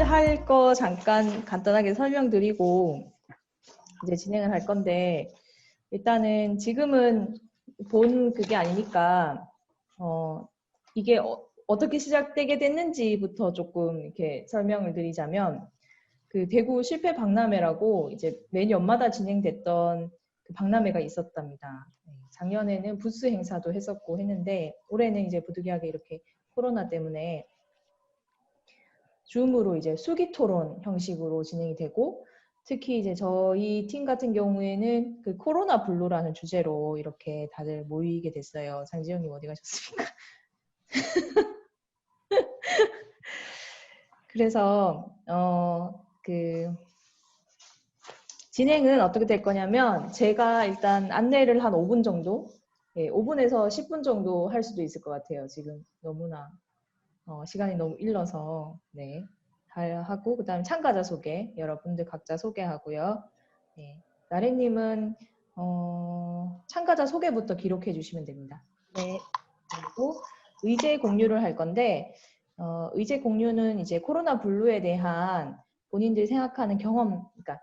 할 거 잠깐 간단하게 설명드리고 이제 진행을 할 건데, 일단은 지금은 본 그게 아니니까 이게 어떻게 시작되게 됐는지부터 조금 이렇게 설명을 드리자면, 그 대구 실패 박람회라고 이제 매년마다 진행됐던 그 박람회가 있었답니다. 작년에는 부스 행사도 했었고 했는데, 올해는 이제 부득이하게 이렇게 코로나 때문에 줌으로 이제 수기 토론 형식으로 진행이 되고, 특히 이제 저희 팀 같은 경우에는 그 코로나 블루라는 주제로 이렇게 다들 모이게 됐어요. 장지영님 어디 가셨습니까? 그래서 그 진행은 어떻게 될 거냐면, 제가 일단 안내를 한 5분 정도, 5분에서 10분 정도 할 수도 있을 것 같아요. 지금 너무나 시간이 너무 일러서. 네. 하고, 그 다음에 참가자 소개, 여러분들 각자 소개하고요. 네. 나래님은 참가자 소개부터 기록해 주시면 됩니다. 네. 그리고 의제 공유를 할 건데, 의제 공유는 이제 코로나 블루에 대한 본인들이 생각하는 경험, 그러니까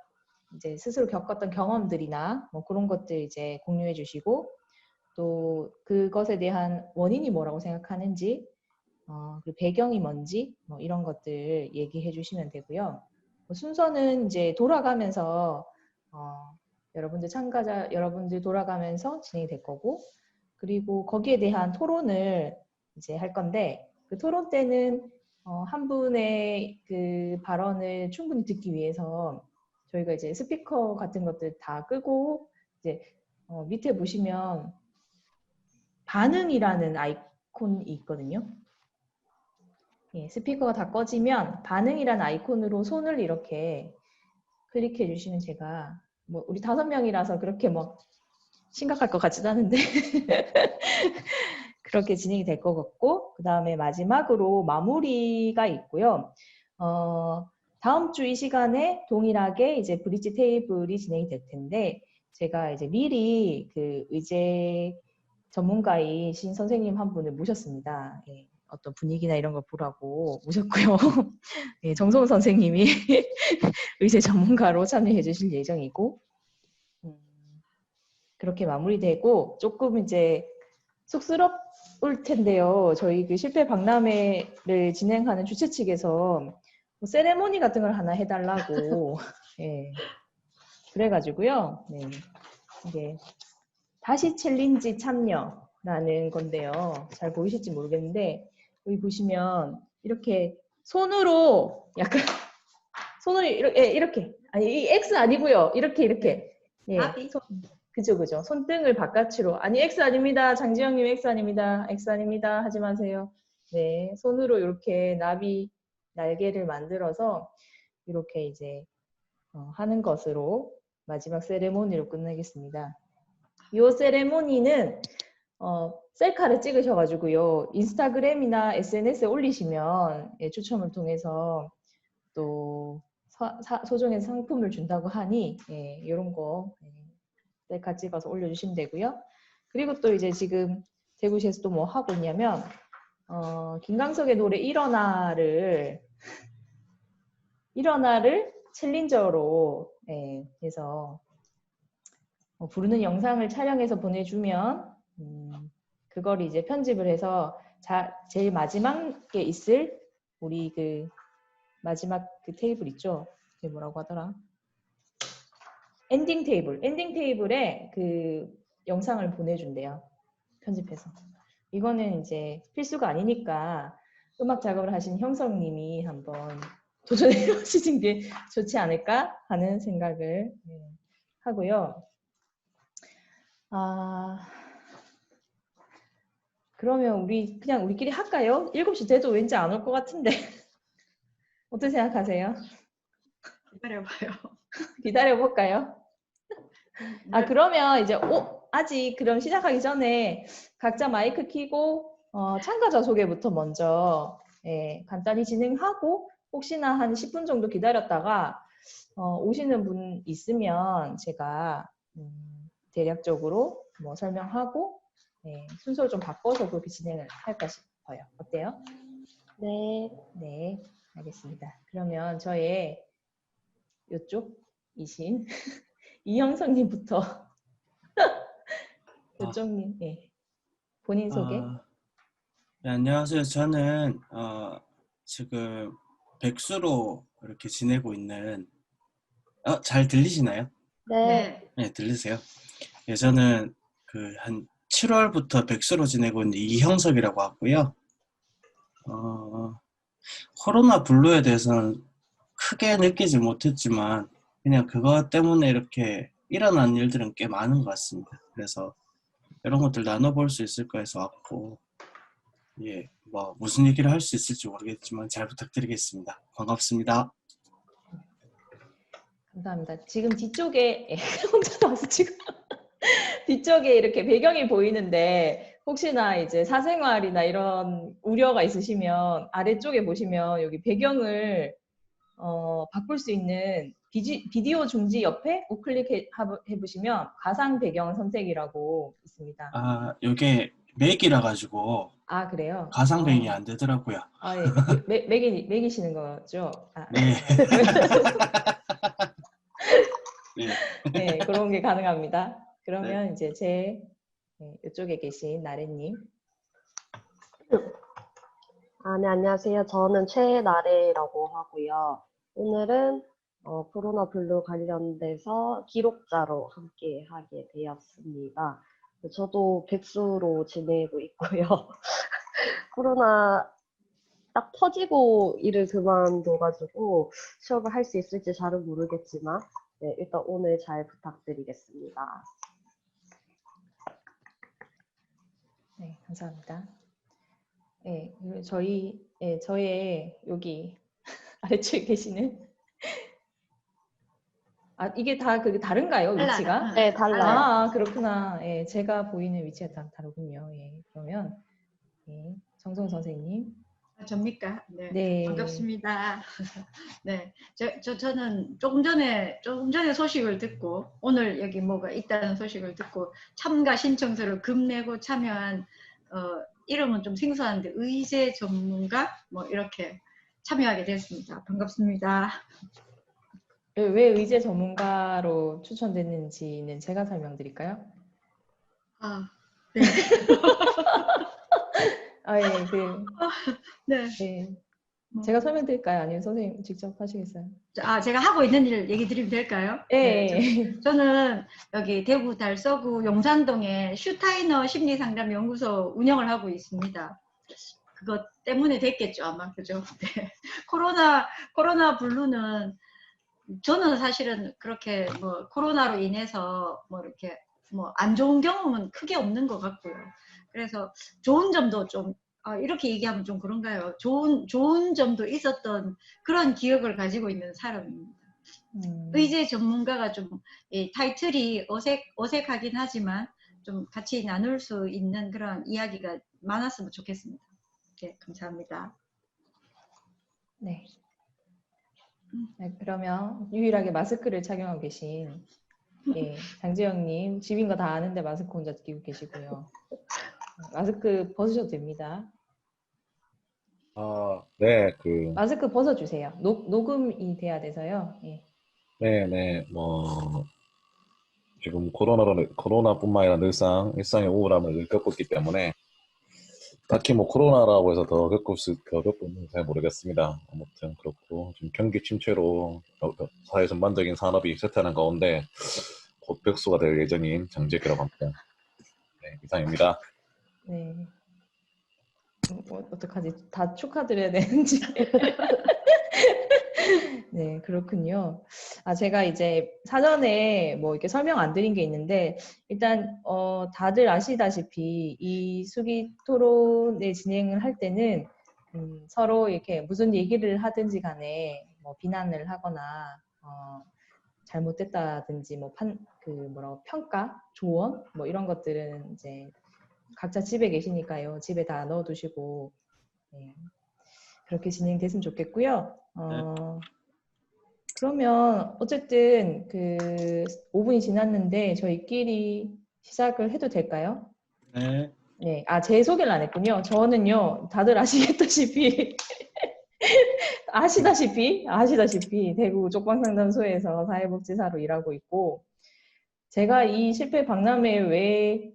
이제 스스로 겪었던 경험들이나 뭐 그런 것들 이제 공유해 주시고, 또 그것에 대한 원인이 뭐라고 생각하는지, 그리고 배경이 뭔지, 뭐 이런 것들 얘기해 주시면 되고요. 순서는 이제 돌아가면서 여러분들 참가자 여러분들 돌아가면서 진행이 될 거고, 그리고 거기에 대한 토론을 이제 할 건데, 그 토론 때는 한 분의 그 발언을 충분히 듣기 위해서 저희가 이제 스피커 같은 것들 다 끄고, 이제 밑에 보시면 반응이라는 아이콘이 있거든요. 예, 스피커가 다 꺼지면 반응이라는 아이콘으로 손을 이렇게 클릭해 주시면, 제가 뭐 우리 5명이라서 그렇게 뭐 심각할 것 같지도 않은데 그렇게 진행이 될 것 같고, 그 다음에 마지막으로 마무리가 있고요. 다음 주 이 시간에 동일하게 이제 브릿지 테이블이 진행이 될 텐데, 제가 이제 미리 그 의제 전문가이신 선생님 한 분을 모셨습니다. 예, 어떤 분위기나 이런 걸 보라고 모셨고요. 예, 정성훈 선생님이 의제 전문가로 참여해 주실 예정이고, 그렇게 마무리되고, 조금 이제 쑥스러울 텐데요. 저희 그 실패 박람회를 진행하는 주최 측에서 뭐 세레모니 같은 걸 하나 해달라고 예, 그래가지고요. 네, 이게 다시 챌린지 참여라는 건데요. 잘 보이실지 모르겠는데, 여기 보시면 이렇게 손으로 약간 손을 이렇게 아니 이 X 아니고요. 이렇게 예, 그죠. 손등을 바깥으로. 아니, X 아닙니다. 장지영님 X 아닙니다. X 아닙니다. 하지 마세요. 네, 손으로 이렇게 나비 날개를 만들어서 이렇게 이제 하는 것으로 마지막 세레모니로 끝내겠습니다. 이 세레모니는 셀카를 찍으셔가지고요, 인스타그램이나 SNS에 올리시면 추첨을 통해서 또 소정의 상품을 준다고 하니, 이런 거 셀카 찍어서 올려주시면 되고요. 그리고 또 이제 지금 대구시에서 또 뭐 하고 있냐면, 김광석의 노래 일어나를 챌린저로 해서 부르는 영상을 촬영해서 보내주면 그걸 이제 편집을 해서 제일 마지막에 있을 우리 그 마지막 그 테이블 있죠? 그게 뭐라고 하더라? 엔딩 테이블에 그 영상을 보내준대요. 편집해서. 이거는 이제 필수가 아니니까 음악 작업을 하신 형성님이 한번 도전해 보시는 게 좋지 않을까 하는 생각을 하고요. 그러면 그냥 우리끼리 할까요? 7시 돼도 왠지 안 올 것 같은데. 어떻게 생각하세요? 기다려봐요. 기다려볼까요? 그러면 이제 아직 그럼 시작하기 전에 각자 마이크 켜고 참가자 소개부터 먼저 간단히 진행하고, 혹시나 한 10분 정도 기다렸다가 오시는 분 있으면 제가 대략적으로 뭐 설명하고 순서를 좀 바꿔서 그렇게 진행을 할까 싶어요. 어때요? 네. 네. 알겠습니다. 그러면 저의 이쪽이신 이형성님부터 이쪽님, 예, 본인 소개. 네, 안녕하세요. 저는 지금 백수로 이렇게 지내고 있는 잘 들리시나요? 네. 네, 들리세요? 예, 저는 그 한 7월부터 백수로 지내고 있는 이형석이라고 하고요. 코로나 블루에 대해서는 크게 느끼지 못했지만 그냥 그것 때문에 이렇게 일어난 일들은 꽤 많은 것 같습니다. 그래서 이런 것들 나눠볼 수 있을까 해서 왔고, 예, 뭐 무슨 얘기를 할 수 있을지 모르겠지만 잘 부탁드리겠습니다. 반갑습니다. 감사합니다. 지금 뒤쪽에 혼자 나와서 지금 뒤쪽에 이렇게 배경이 보이는데 혹시나 이제 사생활이나 이런 우려가 있으시면 아래쪽에 보시면 여기 배경을 바꿀 수 있는 비디오 중지 옆에 우클릭 해보시면 가상 배경 선택이라고 있습니다. 이게 맥이라 가지고 아, 그래요? 가상배경이 안 되더라고요. 아, 예. 매기시는 거죠? 아, 네. 네. 네, 그런 게 가능합니다. 그러면 이제 이쪽에 계신 나래님. 네, 안녕하세요. 저는 최나래라고 하고요. 오늘은 코로나 블루 관련돼서 기록자로 함께 하게 되었습니다. 저도 백수로 지내고 있고요. 코로나 딱 터지고 일을 그만둬가지고 취업을 할 수 있을지 잘은 모르겠지만 네, 일단 오늘 잘 부탁드리겠습니다. 네, 감사합니다. 네, 저의 여기 아래쪽에 계시는 이게 다 다른가요, 달라요. 위치가? 네, 달라요. 그렇구나. 예, 제가 보이는 위치가 다 다르군요. 예, 그러면 예, 정성 선생님. 접니까? 네. 네. 반갑습니다. 네. 저는 조금 전에 소식을 듣고, 오늘 여기 뭐가 있다는 소식을 듣고, 참가 신청서를 급내고 참여한, 이름은 좀 생소한데, 의제 전문가? 뭐, 이렇게 참여하게 됐습니다. 반갑습니다. 왜 의제 전문가로 추천됐는지는 제가 설명드릴까요? 네. 네. 네. 제가 설명드릴까요? 아니면 선생님 직접 하시겠어요? 제가 하고 있는 일 얘기 드리면 될까요? 네. 저는 여기 대구 달서구 용산동에 슈타이너 심리상담연구소 운영을 하고 있습니다. 그것 때문에 됐겠죠, 아마. 그죠? 네. 코로나 블루는 저는 사실은 그렇게 뭐 코로나로 인해서 뭐 이렇게 뭐 안 좋은 경험은 크게 없는 것 같고요. 그래서 좋은 점도 좀 이렇게 얘기하면 좀 그런가요? 좋은 점도 있었던 그런 기억을 가지고 있는 사람입니다. 의제 전문가가 좀 타이틀이 어색하긴 하지만 좀 같이 나눌 수 있는 그런 이야기가 많았으면 좋겠습니다. 네, 감사합니다. 네. 네, 그러면 유일하게 마스크를 착용하고 계신 장재영님, 집인 거 다 아는데 마스크 혼자 끼고 계시고요. 마스크 벗으셔도 됩니다. 네, 마스크 벗어주세요. 녹음이 돼야 돼서요. 예. 네, 지금 코로나뿐만 아니라 늘상 일상의 우울함을 겪고 있기 때문에 딱히 뭐 코로나라고 해서 더 겪을지 잘 모르겠습니다. 아무튼 그렇고 지금 경기 침체로 사회 전반적인 산업이 쇠퇴하는 가운데 곧 백수가 될 예정인 장재기라고 합니다. 네, 이상입니다. 네. 어떡하지? 다 축하드려야 되는지. 네, 그렇군요. 제가 이제 사전에 뭐 이렇게 설명 안 드린 게 있는데, 일단, 다들 아시다시피 이 수기 토론을 진행을 할 때는, 서로 이렇게 무슨 얘기를 하든지 간에 뭐 비난을 하거나, 잘못됐다든지 뭐 평가, 조언, 뭐 이런 것들은 이제 각자 집에 계시니까요. 집에 다 넣어두시고, 네, 그렇게 진행됐으면 좋겠고요. 그러면 어쨌든 5분이 지났는데 저희끼리 시작을 해도 될까요? 네. 네. 제 소개를 안 했군요. 저는요, 다들 아시겠다시피 아시다시피 대구 쪽방상담소에서 사회복지사로 일하고 있고, 제가 이 실패 박람회에 왜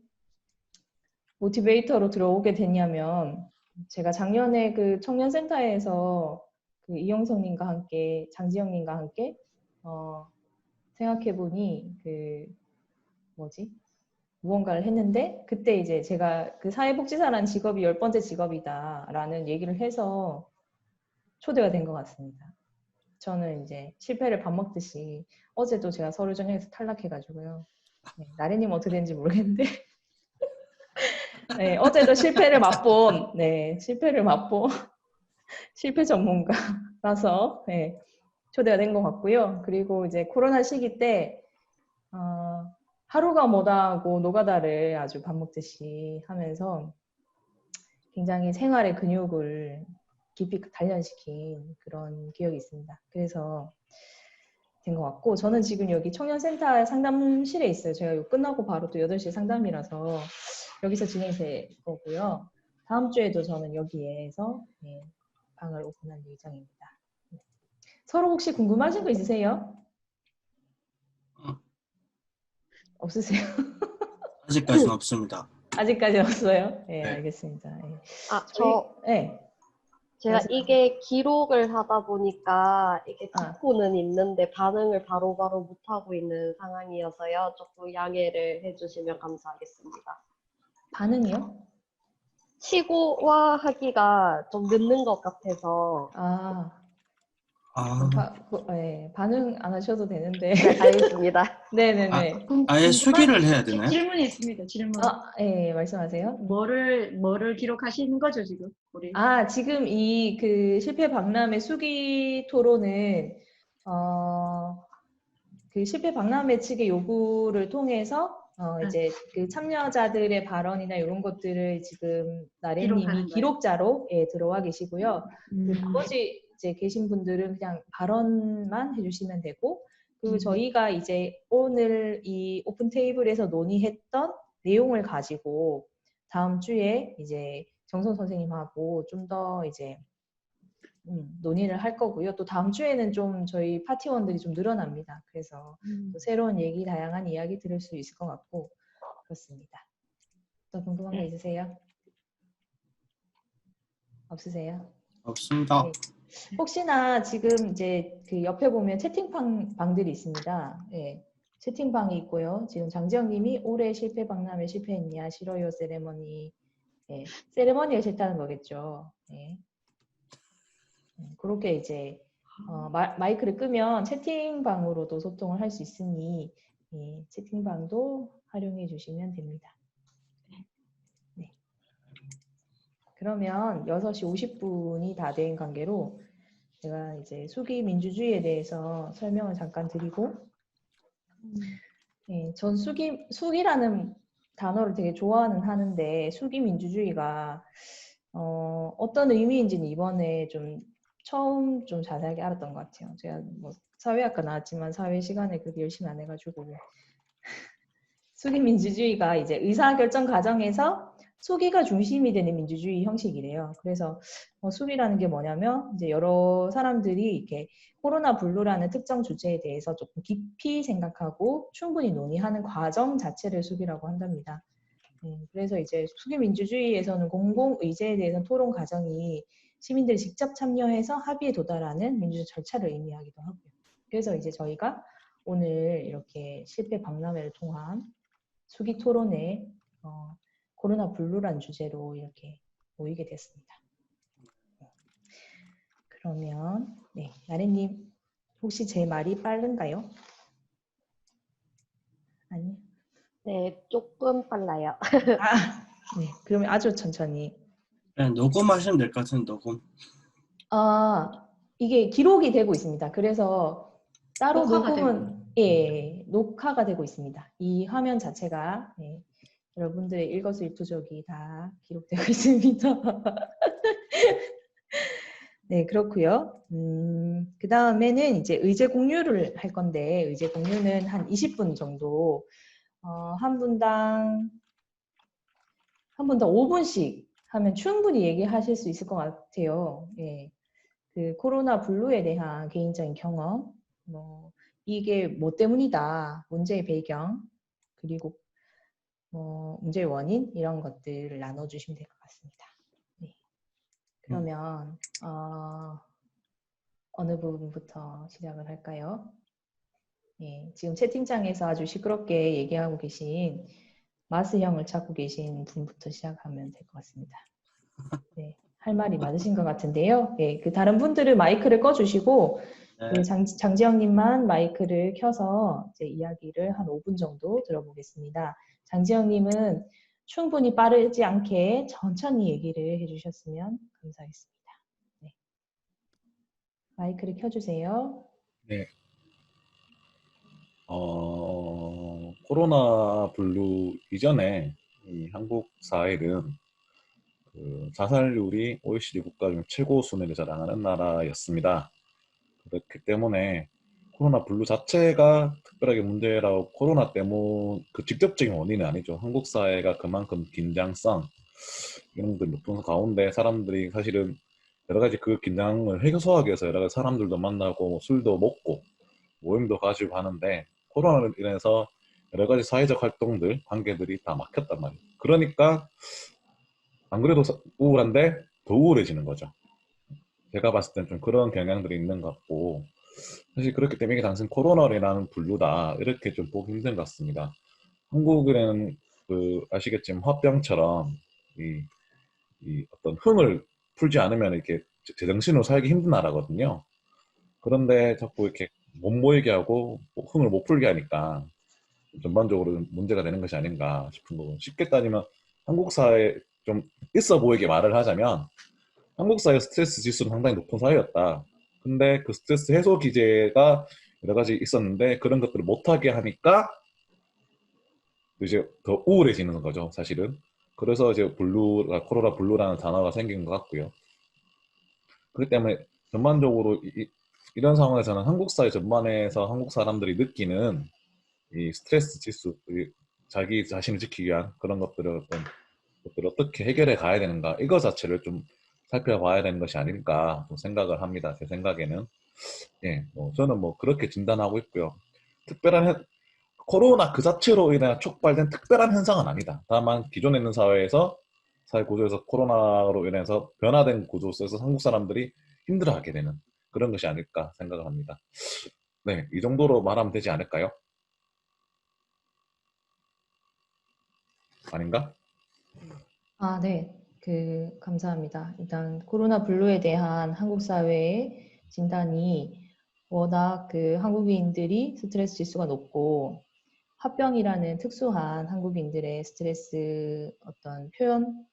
모티베이터로 들어오게 됐냐면, 제가 작년에 그 청년센터에서 그 이영성님과 함께, 장지영님과 함께 생각해보니 무언가를 했는데, 그때 이제 제가 그 사회복지사라는 직업이 10번째 직업이다라는 얘기를 해서 초대가 된 것 같습니다. 저는 이제 실패를 밥 먹듯이, 어제도 제가 서류 전형에서 탈락해가지고요. 네, 나래님 어떻게 되는지 모르겠는데 네, 어제도 실패를 맛본 실패 전문가라서 네, 초대가 된 것 같고요. 그리고 이제 코로나 시기 때 하루가 뭐다하고 노가다를 아주 밥 먹듯이 하면서 굉장히 생활의 근육을 깊이 단련시킨 그런 기억이 있습니다. 그래서 된 것 같고, 저는 지금 여기 청년센터 상담실에 있어요. 제가 이거 끝나고 바로 또 8시 상담이라서 여기서 진행될 거고요. 다음 주에도 저는 여기에서 방을 오픈할 예정입니다. 서로 혹시 궁금하신 거 있으세요? 없으세요? 아직까지는 없습니다. 아직까지 없어요? 네, 네. 알겠습니다. 네. 제가 말씀하세요. 이게 기록을 하다 보니까 이게 아. 듣고는 있는데 반응을 바로바로 못하고 있는 상황이어서요. 조금 양해를 해주시면 감사하겠습니다. 반응이요? 치고와 하기가 좀 늦는 것 같아서. 반응 안 하셔도 되는데. 네, 알겠습니다. 네네네. 아예 수기를 해야 되나요? 질문이 있습니다. 질문. 네, 말씀하세요. 뭐를 기록하시는 거죠, 지금? 우리? 지금 이 그 실패 박람회 수기 토론은 그 실패 박람회 측의 요구를 통해서 이제 그 참여자들의 발언이나 이런 것들을 지금 나래님이 기록하는 거예요? 기록자로 들어와 계시고요. 그 나머지 이제 계신 분들은 그냥 발언만 해주시면 되고, 그리고 저희가 이제 오늘 이 오픈 테이블에서 논의했던 내용을 가지고 다음 주에 이제 정선 선생님하고 좀 더 이제 논의를 할 거고요. 또 다음 주에는 좀 저희 파티원들이 좀 늘어납니다. 그래서 또 새로운 얘기, 다양한 이야기 들을 수 있을 것 같고 그렇습니다. 또 궁금한 거 있으세요? 없으세요? 없습니다. 네. 혹시나 지금 이제 그 옆에 보면 채팅방들이 있습니다. 네. 채팅방이 있고요. 지금 장지영님이 올해 실패 박람회 실패했냐, 싫어요 세레머니. 네. 세레머니가 싫다는 거겠죠. 네. 그렇게 이제 마이크를 끄면 채팅방으로도 소통을 할 수 있으니 채팅방도 활용해 주시면 됩니다. 네. 그러면 6시 50분이 다 된 관계로 제가 이제 수기 민주주의에 대해서 설명을 잠깐 드리고, 전 수기라는 단어를 되게 좋아는 하는데 수기 민주주의가 어떤 의미인지는 이번에 좀 처음 좀 자세하게 알았던 것 같아요. 제가 뭐 사회학과 나왔지만 사회 시간에 그렇게 열심히 안 해가지고 수기 민주주의가 이제 의사결정 과정에서 수기가 중심이 되는 민주주의 형식이래요. 그래서 수기라는 게 뭐냐면 이제 여러 사람들이 이렇게 코로나 블루라는 특정 주제에 대해서 조금 깊이 생각하고 충분히 논의하는 과정 자체를 수기라고 한답니다. 그래서 이제 수기 민주주의에서는 공공 의제에 대해서 토론 과정이 시민들이 직접 참여해서 합의에 도달하는 민주적 절차를 의미하기도 하고요. 그래서 이제 저희가 오늘 이렇게 실패 박람회를 통한 수기 토론에 코로나 블루란 주제로 이렇게 모이게 됐습니다. 그러면 네, 나래님 혹시 제 말이 빠른가요? 아니? 네, 조금 빨라요. 네, 그러면 아주 천천히. 그냥 녹음하시면 될 것 같은데 녹음. 이게 기록이 되고 있습니다. 그래서 따로 녹화가 녹음은 녹화가 되고 있습니다. 이 화면 자체가 여러분들의 일거수일투족이 다 기록되고 있습니다. 네, 그렇고요. 그 다음에는 이제 의제 공유를 할 건데 의제 공유는 한 20분 정도 한 분당 5분씩 하면 충분히 얘기하실 수 있을 것 같아요. 예. 그 코로나 블루에 대한 개인적인 경험, 뭐 이게 뭐 때문이다, 문제의 배경, 그리고 문제의 원인 이런 것들을 나눠주시면 될 것 같습니다. 네. 그러면 어느 부분부터 시작을 할까요? 예, 지금 채팅창에서 아주 시끄럽게 얘기하고 계신 마스형을 찾고 계신 분부터 시작하면 될 것 같습니다. 네, 할 말이 많으신 것 같은데요. 예, 그 다른 분들은 마이크를 꺼주시고 네. 그 장지영님만 마이크를 켜서 이제 이야기를 한 5분 정도 들어보겠습니다. 장지영님은 충분히 빠르지 않게 천천히 얘기를 해주셨으면 감사하겠습니다. 네. 마이크를 켜주세요. 네. 코로나 블루 이전에 이 한국 사회는 그 자살률이 OECD 국가 중 최고 순위를 자랑하는 나라였습니다. 그렇기 때문에 코로나 블루 자체가 특별하게 문제라고 코로나 때문 그 직접적인 원인은 아니죠. 한국 사회가 그만큼 긴장성 이런 것들 높은 가운데 사람들이 사실은 여러 가지 그 긴장을 해소하기 위해서 여러 가지 사람들도 만나고 술도 먹고 모임도 가지고 하는데 코로나로 인해서 여러 가지 사회적 활동들, 관계들이 다 막혔단 말이에요. 그러니까 안 그래도 우울한데 더 우울해지는 거죠. 제가 봤을 땐 좀 그런 경향들이 있는 것 같고 사실 그렇기 때문에 이게 단순 코로나로 인한 분류다 이렇게 좀 보기 힘든 것 같습니다. 한국은 그 아시겠지만 화병처럼 이, 이 어떤 흥을 풀지 않으면 이렇게 제정신으로 살기 힘든 나라거든요. 그런데 자꾸 이렇게 못 모이게 하고 흥을 못 풀게 하니까 전반적으로 문제가 되는 것이 아닌가 싶은 거고 쉽게 따지면 한국 사회 좀 있어 보이게 말을 하자면 한국 사회 스트레스 지수는 상당히 높은 사회였다. 근데 그 스트레스 해소 기제가 여러 가지 있었는데 그런 것들을 못하게 하니까 이제 더 우울해지는 거죠, 사실은. 그래서 이제 코로나 블루라는 단어가 생긴 것 같고요. 그렇기 때문에 전반적으로 이런 상황에서는 한국 사회 전반에서 한국 사람들이 느끼는 이 스트레스 지수, 자기 자신을 지키기 위한 그런 것들을 어떻게 해결해 가야 되는가 이거 자체를 좀 살펴봐야 되는 것이 아닐까 좀 생각을 합니다. 제 생각에는 예, 저는 뭐 그렇게 진단하고 있고요. 특별한 코로나 그 자체로 인해 촉발된 특별한 현상은 아니다. 다만 기존에 있는 사회 구조에서 코로나로 인해서 변화된 구조 속에서 한국 사람들이 힘들어하게 되는 그런 것이 아닐까 생각을 합니다. 네, 이 정도로 말하면 되지 않을까요? 아닌가? 네. 감사합니다. 일단 코로나 블루에 대한 한국 사회의 진단이 워낙 그 한국인들이 스트레스 지수가 높고 화병이라는 특수한 한국인들의 스트레스 어떤 표현,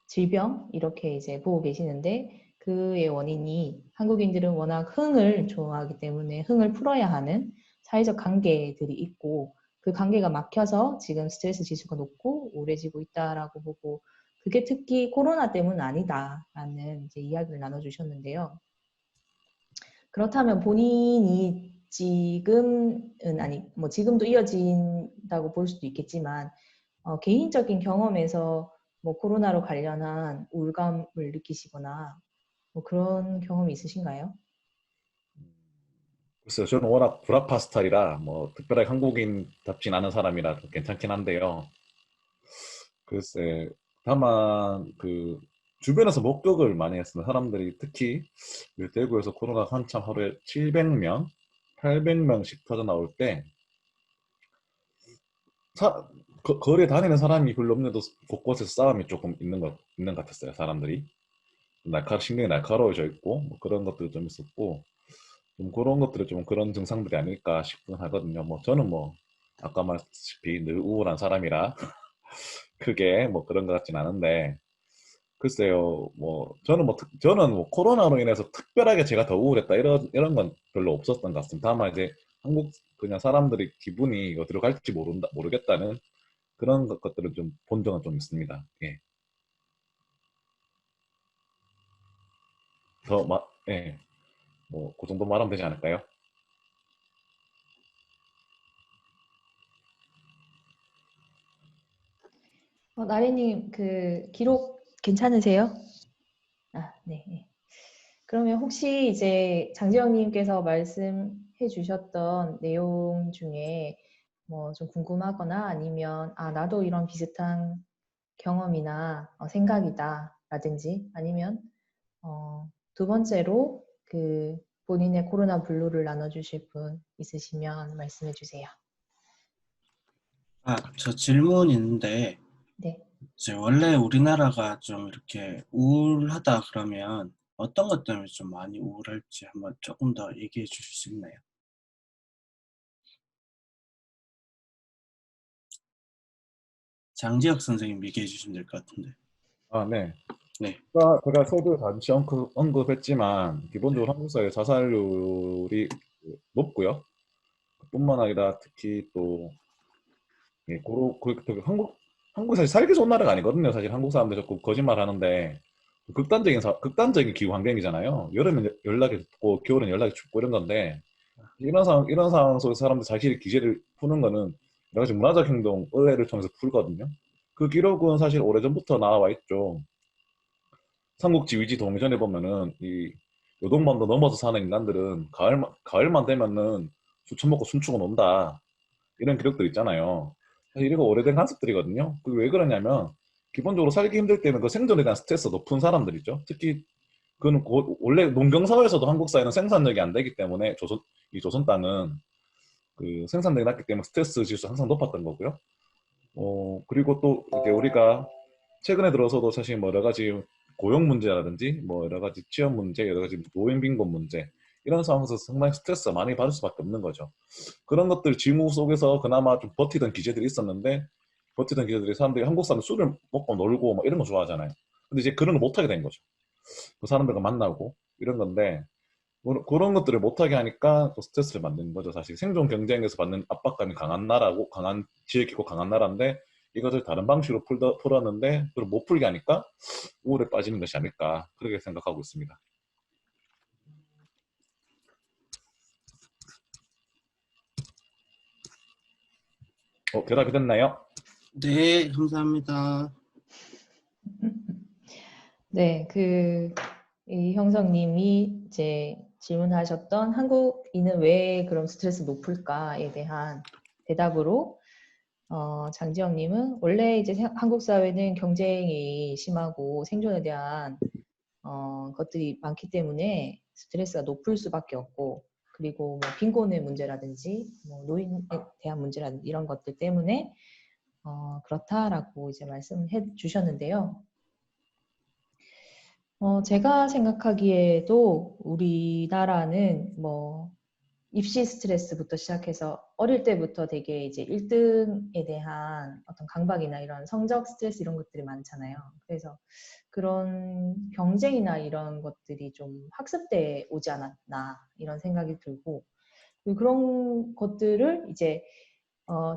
질병 이렇게 이제 보고 계시는데 그의 원인이 한국인들은 워낙 흥을 좋아하기 때문에 흥을 풀어야 하는 사회적 관계들이 있고 그 관계가 막혀서 지금 스트레스 지수가 높고 우울해지고 있다라고 보고 그게 특히 코로나 때문은 아니다라는 이제 이야기를 나눠주셨는데요. 그렇다면 본인이 지금은 아니 뭐 지금도 이어진다고 볼 수도 있겠지만 개인적인 경험에서 뭐 코로나로 관련한 우울감을 느끼시거나 뭐 그런 경험이 있으신가요? 글쎄요, 저는 워낙 불아파 스타일이라 뭐 특별하게 한국인답진 않은 사람이라 좀 괜찮긴 한데요. 글쎄, 다만 그 주변에서 목격을 많이 했습니다. 사람들이 특히 대구에서 코로나가 한참 하루에 700명, 800명씩 터져 나올 때 거리에 다니는 사람이 별로 없는데도 곳곳에서 싸움이 조금 있는 것 같았어요. 사람들이 신경이 날카로워져 있고 뭐 그런 것들이 좀 있었고 좀 그런 것들이 좀 그런 증상들이 아닐까 싶긴 하거든요. 뭐 저는 뭐 아까 말했다시피 늘 우울한 사람이라 크게 뭐 그런 것 같진 않은데 글쎄요, 뭐 저는 뭐 코로나로 인해서 특별하게 제가 더 우울했다 이런 건 별로 없었던 것 같습니다. 다만 이제 한국 그냥 사람들이 기분이 어디로 갈지 모르겠다는 그런 것들을 좀 본 적은 좀 있습니다. 예, 예, 뭐 그 정도 말하면 되지 않을까요? 나래님 그 기록 괜찮으세요? 네. 그러면 혹시 이제 장지영님께서 말씀해 주셨던 내용 중에 뭐 좀 궁금하거나 아니면 아, 나도 이런 비슷한 경험이나 생각이다 라든지 아니면 두 번째로 그 본인의 코로나 블루를 나눠주실 분 있으시면 말씀해 주세요. 아, 저 질문 있는데 네. 이제 원래 우리나라가 좀 이렇게 우울하다 그러면 어떤 것 때문에 좀 많이 우울할지 한번 조금 더 얘기해 주실 수 있나요? 장지혁 선생님 얘기해 주시면 될 것 같은데. 아, 네. 네. 제가 서두 잠시 언급했지만 기본적으로 한국 사회 자살률이 높고요. 뿐만 아니라 특히 또 예, 한국 사실 살기 좋은 나라가 아니거든요. 사실 한국 사람들 자꾸 거짓말 하는데 극단적인 기후 환경이잖아요. 여름엔 연락이 덥고 겨울엔 연락이 춥고 이런 건데 이런 상황 속에서 사람들 자신의 기제를 푸는 거는 여러 가지 문화적 행동, 의례를 통해서 풀거든요. 그 기록은 사실 오래전부터 나와 있죠. 삼국지 위지 동전에 보면은 이 요동반도 넘어서 사는 인간들은 가을만 되면은 술 처먹고 춤추고 논다. 이런 기록들 있잖아요. 사실 이거 오래된 관습들이거든요. 그게 왜 그러냐면 기본적으로 살기 힘들 때는 그 생존에 대한 스트레스 높은 사람들이죠. 특히 그는 원래 농경 사회에서도 한국 사회는 생산력이 안 되기 때문에 조선 땅은 그 생산력이 낮기 때문에 스트레스 지수 항상 높았던 거고요. 그리고 또 이게 우리가 최근에 들어서도 사실 뭐 여러 가지 고용 문제라든지 뭐 여러 가지 취업 문제, 여러 가지 노인 빈곤 문제 이런 상황에서 상당히 스트레스가 많이 받을 수밖에 없는 거죠. 그런 것들 징후 속에서 그나마 좀 버티던 기제들이 있었는데 버티던 기제들이 사람들이 한국 사람 술을 먹고 놀고 뭐 이런 거 좋아하잖아요. 근데 이제 그런 거 못하게 된 거죠. 그 사람들과 만나고 이런 건데 그런 것들을 못하게 하니까 또 스트레스를 받는 거죠. 사실 생존 경쟁에서 받는 압박감이 강한 나라고 강한 지역이고 강한 나라인데 이것을 다른 방식으로 풀었는데 그걸 못 풀게 하니까 우울에 빠지는 것이 아닐까 그렇게 생각하고 있습니다. 대답이 됐나요? 네, 감사합니다. 네, 이 형성님이 이제 질문하셨던 한국인은 왜 그럼 스트레스 높을까에 대한 대답으로 장지영님은 원래 이제 한국 사회는 경쟁이 심하고 생존에 대한 것들이 많기 때문에 스트레스가 높을 수밖에 없고 그리고 뭐 빈곤의 문제라든지 뭐 노인에 대한 문제라든지 이런 것들 때문에 그렇다라고 이제 말씀해 주셨는데요. 제가 생각하기에도 우리나라는 뭐 입시 스트레스부터 시작해서 어릴 때부터 되게 이제 1등에 대한 어떤 강박이나 이런 성적 스트레스 이런 것들이 많잖아요. 그래서 그런 경쟁이나 이런 것들이 좀 학습대에 오지 않았나 이런 생각이 들고 그런 것들을 이제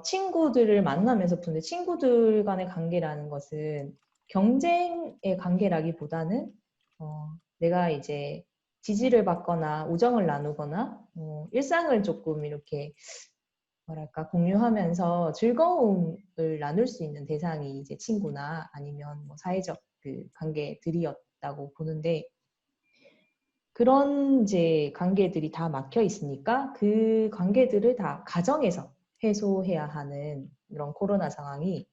친구들을 만나면서 푸는데 친구들 간의 관계라는 것은 경쟁의 관계라기보다는 내가 이제 지지를 받거나 우정을 나누거나 일상을 조금 이렇게 뭐랄까 공유하면서 즐거움을 나눌 수 있는 대상이 이제 친구나 아니면 뭐 사회적 그 관계들이었다고 보는데 그런 이제 관계들이 다 막혀 있으니까 그 관계들을 다 가정에서 해소해야 하는 이런 코로나 상황이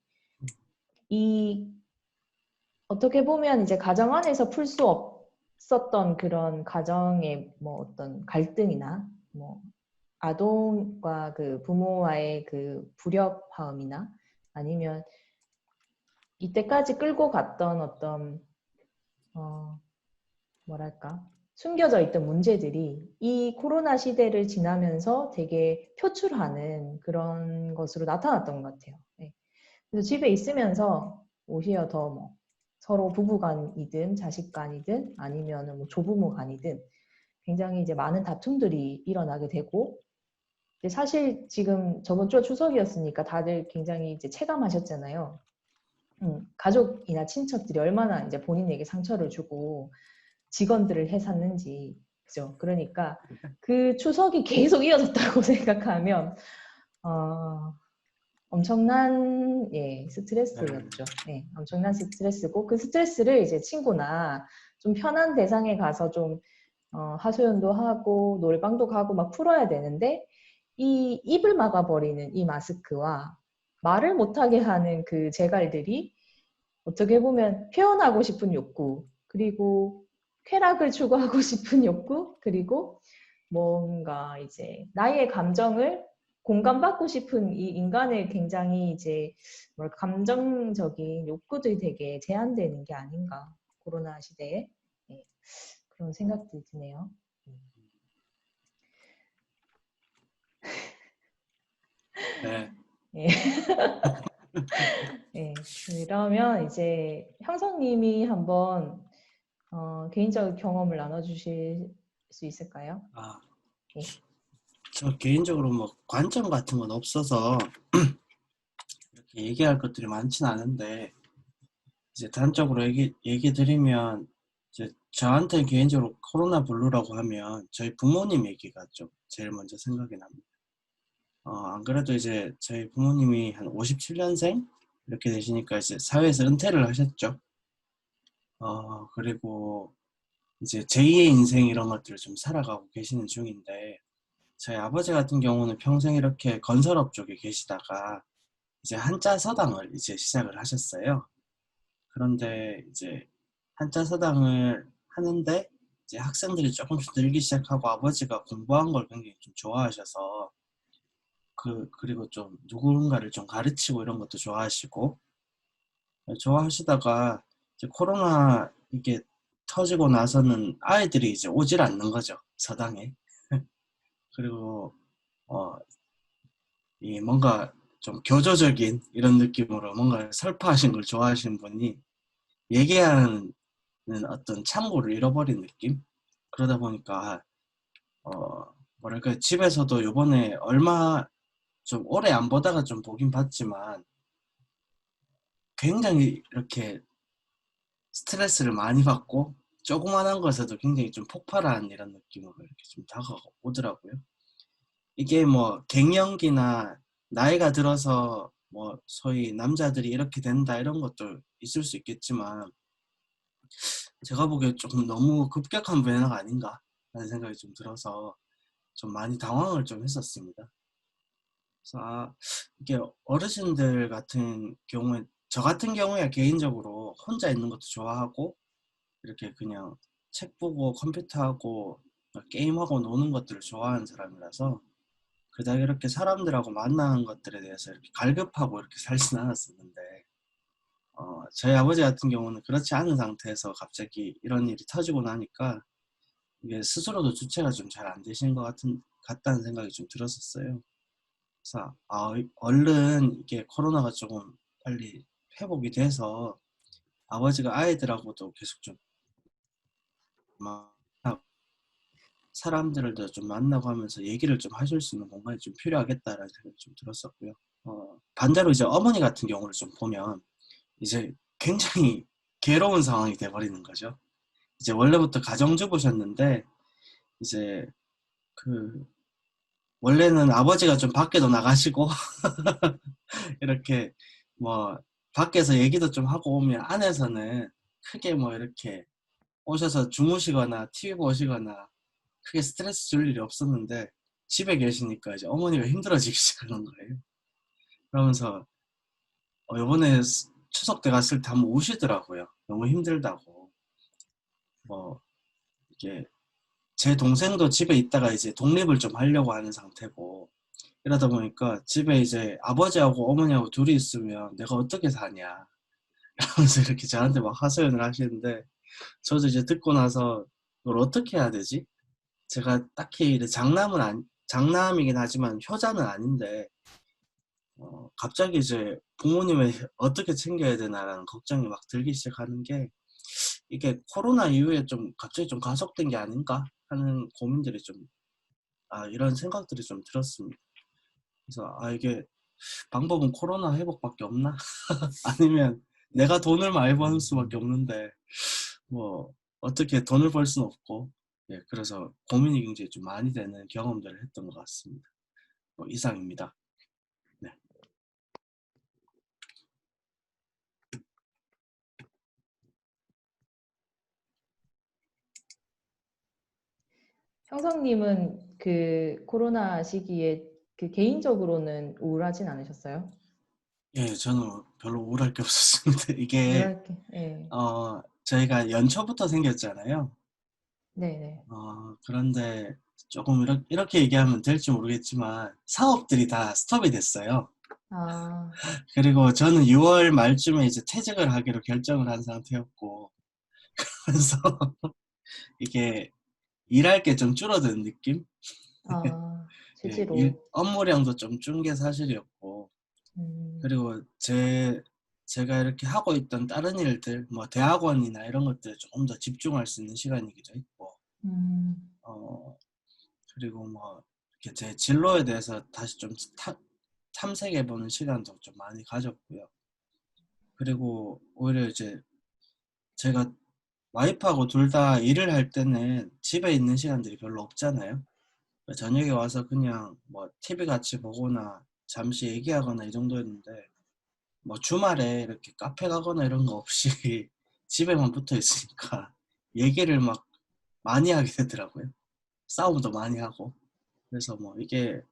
어떻게 보면 이제 가정 안에서 풀 수 없었던 그런 가정의 뭐 어떤 갈등이나 뭐 아동과 그 부모와의 그 불협화음이나 아니면 이때까지 끌고 갔던 어떤 뭐랄까 숨겨져 있던 문제들이 이 코로나 시대를 지나면서 되게 표출하는 그런 것으로 나타났던 것 같아요. 네. 그래서 집에 있으면서 오히려 더 뭐 서로 부부간이든 자식간이든 아니면 뭐 조부모간이든 굉장히 이제 많은 다툼들이 일어나게 되고 사실 지금 저번 주가 추석이었으니까 다들 굉장히 이제 체감하셨잖아요. 가족이나 친척들이 얼마나 이제 본인에게 상처를 주고 직원들을 해샀는지 그죠? 그러니까 그 추석이 계속 이어졌다고 생각하면 엄청난 스트레스였죠. 네, 엄청난 스트레스고 그 스트레스를 이제 친구나 좀 편한 대상에 가서 좀 하소연도 하고 노래방도 가고 막 풀어야 되는데 이 입을 막아버리는 이 마스크와 말을 못하게 하는 그 재갈들이 어떻게 보면 표현하고 싶은 욕구, 그리고 쾌락을 추구하고 싶은 욕구, 그리고 뭔가 이제 나의 감정을 공감받고 싶은 이 인간의 굉장히 이제 감정적인 욕구들이 되게 제한되는 게 아닌가, 코로나 시대에. 네, 그런 생각들이 드네요. 네. 예. 네, 그러면 이제 형성님이 한번 개인적 경험을 나눠주실 수 있을까요? 아, 예. 저 개인적으로 뭐 관점 같은 건 없어서 이렇게 얘기할 것들이 많진 않은데 이제 단적으로 얘기 드리면 이제 저한테 개인적으로 코로나 블루라고 하면 저희 부모님 얘기가 좀 제일 먼저 생각이 납니다. 안 그래도 이제 저희 부모님이 한 57년생 이렇게 되시니까 이제 사회에서 은퇴를 하셨죠. 그리고 이제 제2의 인생 이런 것들을 좀 살아가고 계시는 중인데 저희 아버지 같은 경우는 평생 이렇게 건설업 쪽에 계시다가 이제 한자 서당을 이제 시작을 하셨어요. 그런데 이제 한자 서당을 하는데 이제 학생들이 조금씩 늘기 시작하고 아버지가 공부한 걸 굉장히 좀 좋아하셔서 그리고 좀 누군가를 좀 가르치고 이런 것도 좋아하시고 좋아하시다가 이제 코로나 이게 터지고 나서는 아이들이 이제 오질 않는 거죠, 서당에. 그리고 이 뭔가 좀 교조적인 이런 느낌으로 뭔가 설파하신 걸 좋아하시는 분이 얘기하는 어떤 창구를 잃어버린 느낌? 그러다 보니까 뭐랄까 집에서도 요번에 얼마 좀 오래 안 보다가 좀 보긴 봤지만 굉장히 이렇게 스트레스를 많이 받고 조그만한 것에도 굉장히 좀 폭발한 이런 느낌으로 이렇게 좀 다가오더라고요. 이게 뭐 갱년기나 나이가 들어서 뭐 소위 남자들이 이렇게 된다 이런 것도 있을 수 있겠지만 제가 보기에 조금 너무 급격한 변화가 아닌가 라는 생각이 좀 들어서 좀 많이 당황을 좀 했었습니다. 그래서 이게 어르신들 같은 경우에 저 같은 경우에 개인적으로 혼자 있는 것도 좋아하고 이렇게 그냥 책 보고 컴퓨터하고 게임하고 노는 것들을 좋아하는 사람이라서 그닥 이렇게 사람들하고 만나는 것들에 대해서 이렇게 갈급하고 이렇게 살진 않았었는데 저희 아버지 같은 경우는 그렇지 않은 상태에서 갑자기 이런 일이 터지고 나니까 이게 스스로도 주체가 좀 잘 안 되시는 것 같다는 생각이 좀 들었었어요. 그래서 얼른 이게 코로나가 조금 빨리 회복이 돼서 아버지가 아이들하고도 계속 좀 사람들을 좀 만나고 하면서 얘기를 좀 하실 수 있는 공간이 좀 필요하겠다라는 생각이 좀 들었었고요. 반대로 이제 어머니 같은 경우를 좀 보면 이제 굉장히 괴로운 상황이 돼버리는 거죠. 이제 원래부터 가정주부셨는데 이제 그 원래는 아버지가 좀 밖에도 나가시고 이렇게 뭐 밖에서 얘기도 좀 하고 오면 안에서는 크게 뭐 이렇게 오셔서 주무시거나 TV 보시거나 크게 스트레스 줄 일이 없었는데 집에 계시니까 이제 어머니가 힘들어지기 시작하는 거예요. 그러면서 요번에 추석 때 갔을 때 한번 우시더라고요. 너무 힘들다고. 뭐 이게 제 동생도 집에 있다가 이제 독립을 좀 하려고 하는 상태고 이러다 보니까 집에 이제 아버지하고 어머니하고 둘이 있으면 내가 어떻게 사냐 하면서 이렇게 저한테 막 하소연을 하시는데 저도 이제 듣고 나서 이걸 어떻게 해야 되지? 제가 딱히 장남이긴 하지만 효자는 아닌데 갑자기 이제 부모님을 어떻게 챙겨야 되나라는 걱정이 막 들기 시작하는 게 이게 코로나 이후에 좀 갑자기 좀 가속된 게 아닌가 하는 고민들이 좀 이런 생각들이 좀 들었습니다. 그래서 이게 방법은 코로나 회복밖에 없나? 아니면 내가 돈을 많이 버는 수밖에 없는데 뭐 어떻게 돈을 벌 수는 없고 그래서 고민이 굉장히 좀 많이 되는 경험들을 했던 것 같습니다. 이상입니다. 네. 형성님은 그 코로나 시기에 그 개인적으로는 우울하진 않으셨어요? 예, 저는 별로 우울할 게 없었습니다. 이게 우울할 게, 예. 저희가 연초부터 생겼잖아요. 네네. 그런데 조금 이렇게 얘기하면 될지 모르겠지만 사업들이 다 스톱이 됐어요. 아, 그리고 저는 6월 말쯤에 이제 퇴직을 하기로 결정을 한 상태였고, 그래서 이게 일할 게 좀 줄어든 느낌? 아, 예, 실제로. 업무량도 좀 준 게 사실이었고, 음, 그리고 제가 이렇게 하고 있던 다른 일들, 뭐 대학원이나 이런 것들에 조금 더 집중할 수 있는 시간이기도 했고, 음, 어, 그리고 뭐 이렇게 제 진로에 대해서 다시 좀 탐색해보는 시간도 좀 많이 가졌고요. 그리고 오히려 이제 제가 와이프하고 둘 다 일을 할 때는 집에 있는 시간들이 별로 없잖아요. 저녁에 와서 그냥 뭐 TV 같이 보거나 잠시 얘기하거나 이 정도였는데, 뭐 주말에 이렇게 카페 가거나 이런 거 없이 집에만 붙어 있으니까 얘기를 막 많이 하게 되더라고요. 싸움도 많이 하고. 그래서 뭐 이게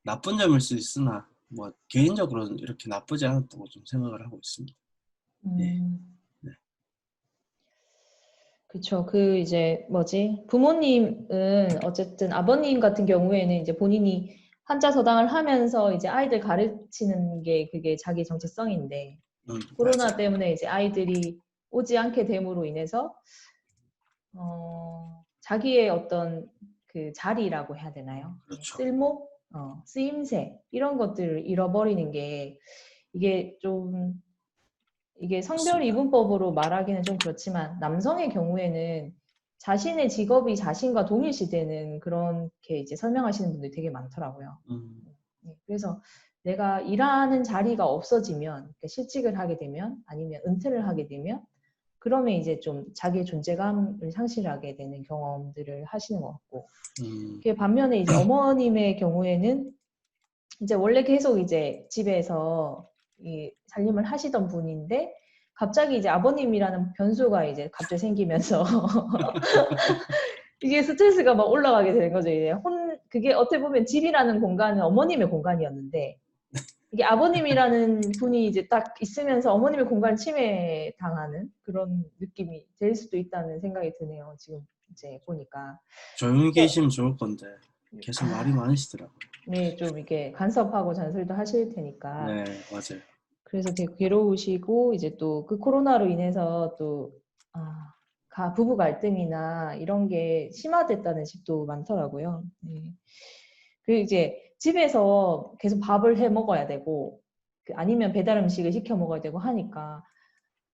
나쁜 점일 수 있으나 뭐 개인적으로는 이렇게 나쁘지 않았다고 좀 생각을 하고 있습니다. 예. 음. 네. 그쵸. 그 이제 뭐지? 부모님은 어쨌든 아버님 같은 경우에는 이제 본인이 환자 서당을 하면서 이제 아이들 가르치는 게 그게 자기 정체성인데 코로나 맞아요. 때문에 이제 아이들이 오지 않게 됨으로 인해서 자기의 어떤 그 자리라고 해야 되나요? 네, 그렇죠. 쓸모, 쓰임새 이런 것들을 잃어버리는 게 이게 좀 이게 성별 맞습니다. 이분법으로 말하기는 좀 그렇지만 남성의 경우에는 자신의 직업이 자신과 동일시되는 그렇게 이제 설명하시는 분들이 되게 많더라고요. 네, 그래서 내가 일하는 자리가 없어지면, 그러니까 실직을 하게 되면, 아니면 은퇴를 하게 되면, 그러면 이제 좀 자기의 존재감을 상실하게 되는 경험들을 하시는 것 같고, 그 반면에 이제 어머님의 경우에는 이제 원래 계속 이제 집에서 이 살림을 하시던 분인데 갑자기 이제 아버님이라는 변수가 이제 갑자기 생기면서 이게 스트레스가 막 올라가게 되는 거죠. 이제 그게 어떻게 보면 집이라는 공간은 어머님의 공간이었는데 이게 아버님이라는 분이 이제 딱 있으면서 어머님의 공간을 침해당하는 그런 느낌이 될 수도 있다는 생각이 드네요. 지금 이제 보니까. 조용히 그래서 계시면 좋을 건데 계속 말이 많으시더라고요. 네, 좀 이렇게 간섭하고 잔소리도 하실 테니까. 네, 맞아요. 그래서 되게 괴로우시고 이제 또 그 코로나로 인해서 또 부부 갈등이나 이런 게 심화됐다는 집도 많더라고요. 네. 그리고 이제 집에서 계속 밥을 해 먹어야 되고 아니면 배달 음식을 시켜 먹어야 되고 하니까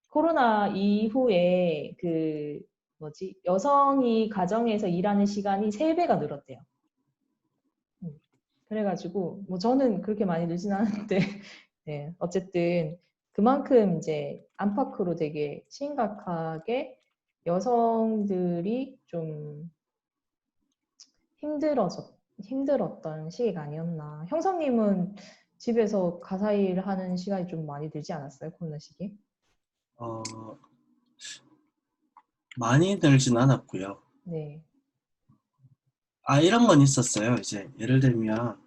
코로나 이후에 그 뭐지 여성이 가정에서 일하는 시간이 3배가 늘었대요. 그래가지고 뭐 저는 그렇게 많이 늘진 않았는데 네, 어쨌든 그만큼 이제 안팎으로 되게 심각하게 여성들이 좀 힘들었던 시기가 아니었나. 형성님은 집에서 가사 일을 하는 시간이 좀 많이 들지 않았어요? 코로나 시기? 어, 많이 늘진 않았고요. 네. 이런 건 있었어요. 이제 예를 들면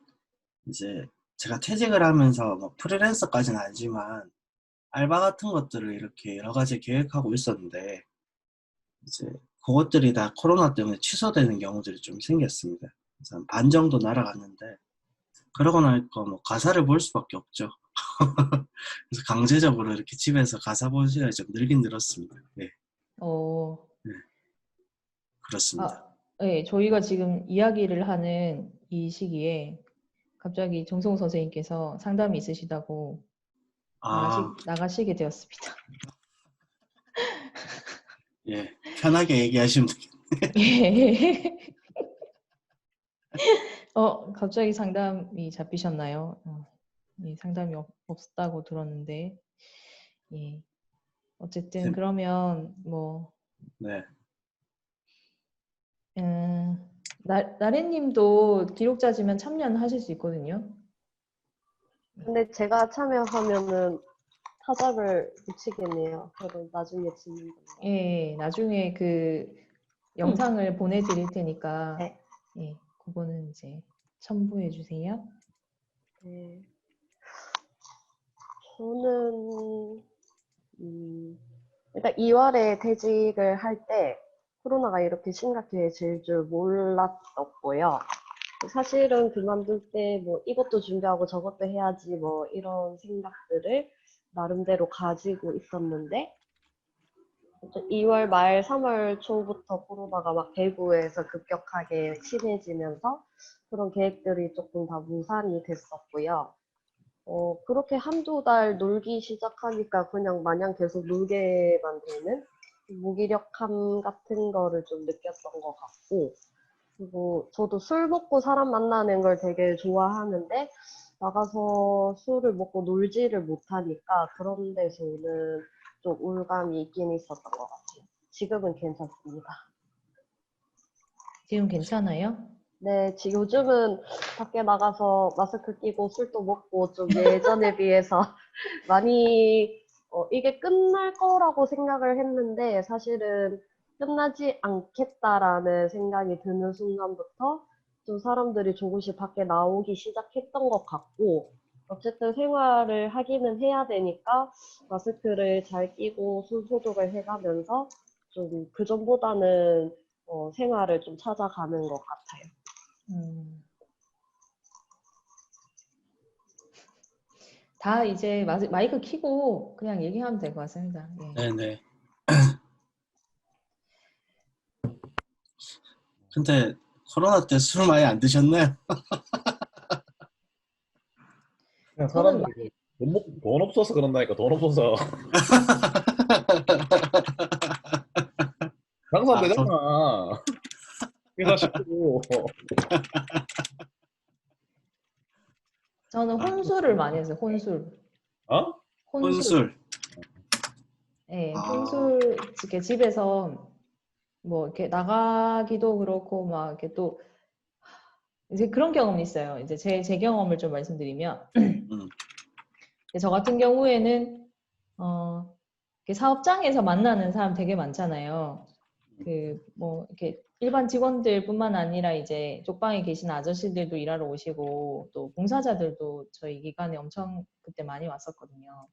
이제 제가 퇴직을 하면서 뭐 프리랜서까지는 아니지만 알바 같은 것들을 이렇게 여러 가지 계획하고 있었는데 이제 그것들이 다 코로나 때문에 취소되는 경우들이 좀 생겼습니다. 그래서 한 반 정도 날아갔는데 그러고 나니까 뭐 가사를 볼 수밖에 없죠. 그래서 강제적으로 이렇게 집에서 가사 보는 시간이 좀 늘긴 늘었습니다. 네, 어, 네, 그렇습니다. 네, 저희가 지금 이야기를 하는 이 시기에 갑자기 정성우 선생님께서 상담이 있으시다고 아, 나가시게 되었습니다. 예, 편하게 얘기하시면 되겠네요. 예. 갑자기 상담이 잡히셨나요? 예, 상담이 없었다고 들었는데, 예. 어쨌든 그러면 뭐, 네, 나래님도 기록자지만 참여는 하실 수 있거든요. 근데 제가 참여하면은 타자를 붙이겠네요. 그럼 나중에 짓는 건가? 예, 나중에 영상을 보내드릴 테니까 네. 예, 그거는 이제 첨부해 주세요. 네. 저는 일단 2월에 퇴직을 할 때 코로나가 이렇게 심각해질 줄 몰랐었고요. 사실은 그만둘 때 뭐 이것도 준비하고 저것도 해야지 뭐 이런 생각들을 나름대로 가지고 있었는데 2월 말 3월 초부터 코로나가 막 대구에서 급격하게 심해지면서 그런 계획들이 조금 다 무산이 됐었고요. 그렇게 한두 달 놀기 시작하니까 그냥 마냥 계속 놀게만 되는 무기력함 같은 거를 좀 느꼈던 것 같고, 그리고 저도 술 먹고 사람 만나는 걸 되게 좋아하는데, 나가서 술을 먹고 놀지를 못하니까 그런 데서 오는 좀 우울감이 있긴 있었던 것 같아요. 지금은 괜찮습니다. 지금 괜찮아요? 네, 요즘은 밖에 나가서 마스크 끼고 술도 먹고 좀 예전에 비해서 많이 이게 끝날 거라고 생각을 했는데 사실은 끝나지 않겠다라는 생각이 드는 순간부터 좀 사람들이 조금씩 밖에 나오기 시작했던 것 같고 어쨌든 생활을 하기는 해야 되니까 마스크를 잘 끼고 손 소독을 해가면서 좀 그전보다는 생활을 좀 찾아가는 것 같아요. 다 이제 마이크 켜고 그냥 얘기하면 될 것 같습니다. 예. 네네. 근데 코로나 때 술 많이 안 드셨나요? 그냥 저는 사람들이 돈 없어서 그런다니까, 돈 없어서. 장사 안 아, 되잖아. 회사 식구. 저는 혼술을 많이 했어요. 혼술. 어? 혼술. 혼술. 예, 아, 혼술 이렇게 집에서 뭐 이렇게 나가기도 그렇고 막 이렇게 또 이제 그런 경험이 있어요. 이제 제 경험을 좀 말씀드리면 음, 저 같은 경우에는 이렇게 사업장에서 만나는 사람 되게 많잖아요. 그 뭐 이렇게 일반 직원들뿐만 아니라 이제 쪽방에 계신 아저씨들도 일하러 오시고 또 봉사자들도 저희 기관에 엄청 그때 많이 왔었거든요.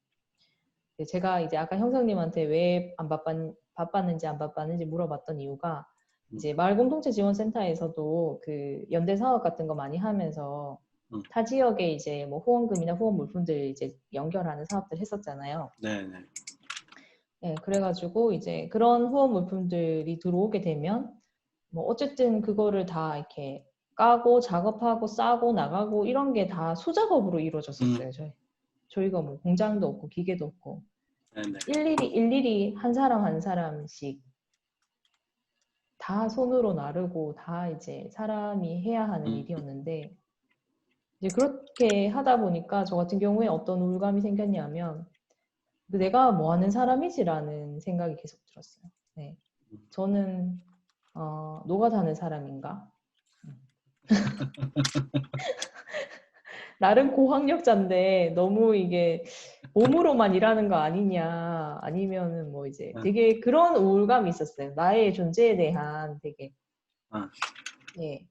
제가 이제 아까 형사님한테 왜 안 바빴는지 안 바빴는지 물어봤던 이유가 이제 마을공동체 지원센터에서도 그 연대 사업 같은 거 많이 하면서 음. 타 지역에 이제 뭐 후원금이나 후원 물품들 이제 연결하는 사업들 했었잖아요. 네네. 네, 그래가지고 이제 그런 후원 물품들이 들어오게 되면 뭐 어쨌든 그거를 다 이렇게 까고 작업하고 싸고 나가고 이런 게 다 수작업으로 이루어졌었어요. 저희가 뭐 공장도 없고 기계도 없고 네네. 일일이 한 사람 한 사람씩 다 손으로 나르고 다 이제 사람이 해야 하는 일이었는데 이제 그렇게 하다 보니까 저 같은 경우에 어떤 우울감이 생겼냐면 내가 뭐 하는 사람이지라는 생각이 계속 들었어요. 네. 저는 노가다는 사람인가? 나름 고학력자인데 너무 이게 몸으로만 일하는 거 아니냐 아니면은 뭐 이제 되게 그런 우울감이 있었어요. 나의 존재에 대한 되게 예.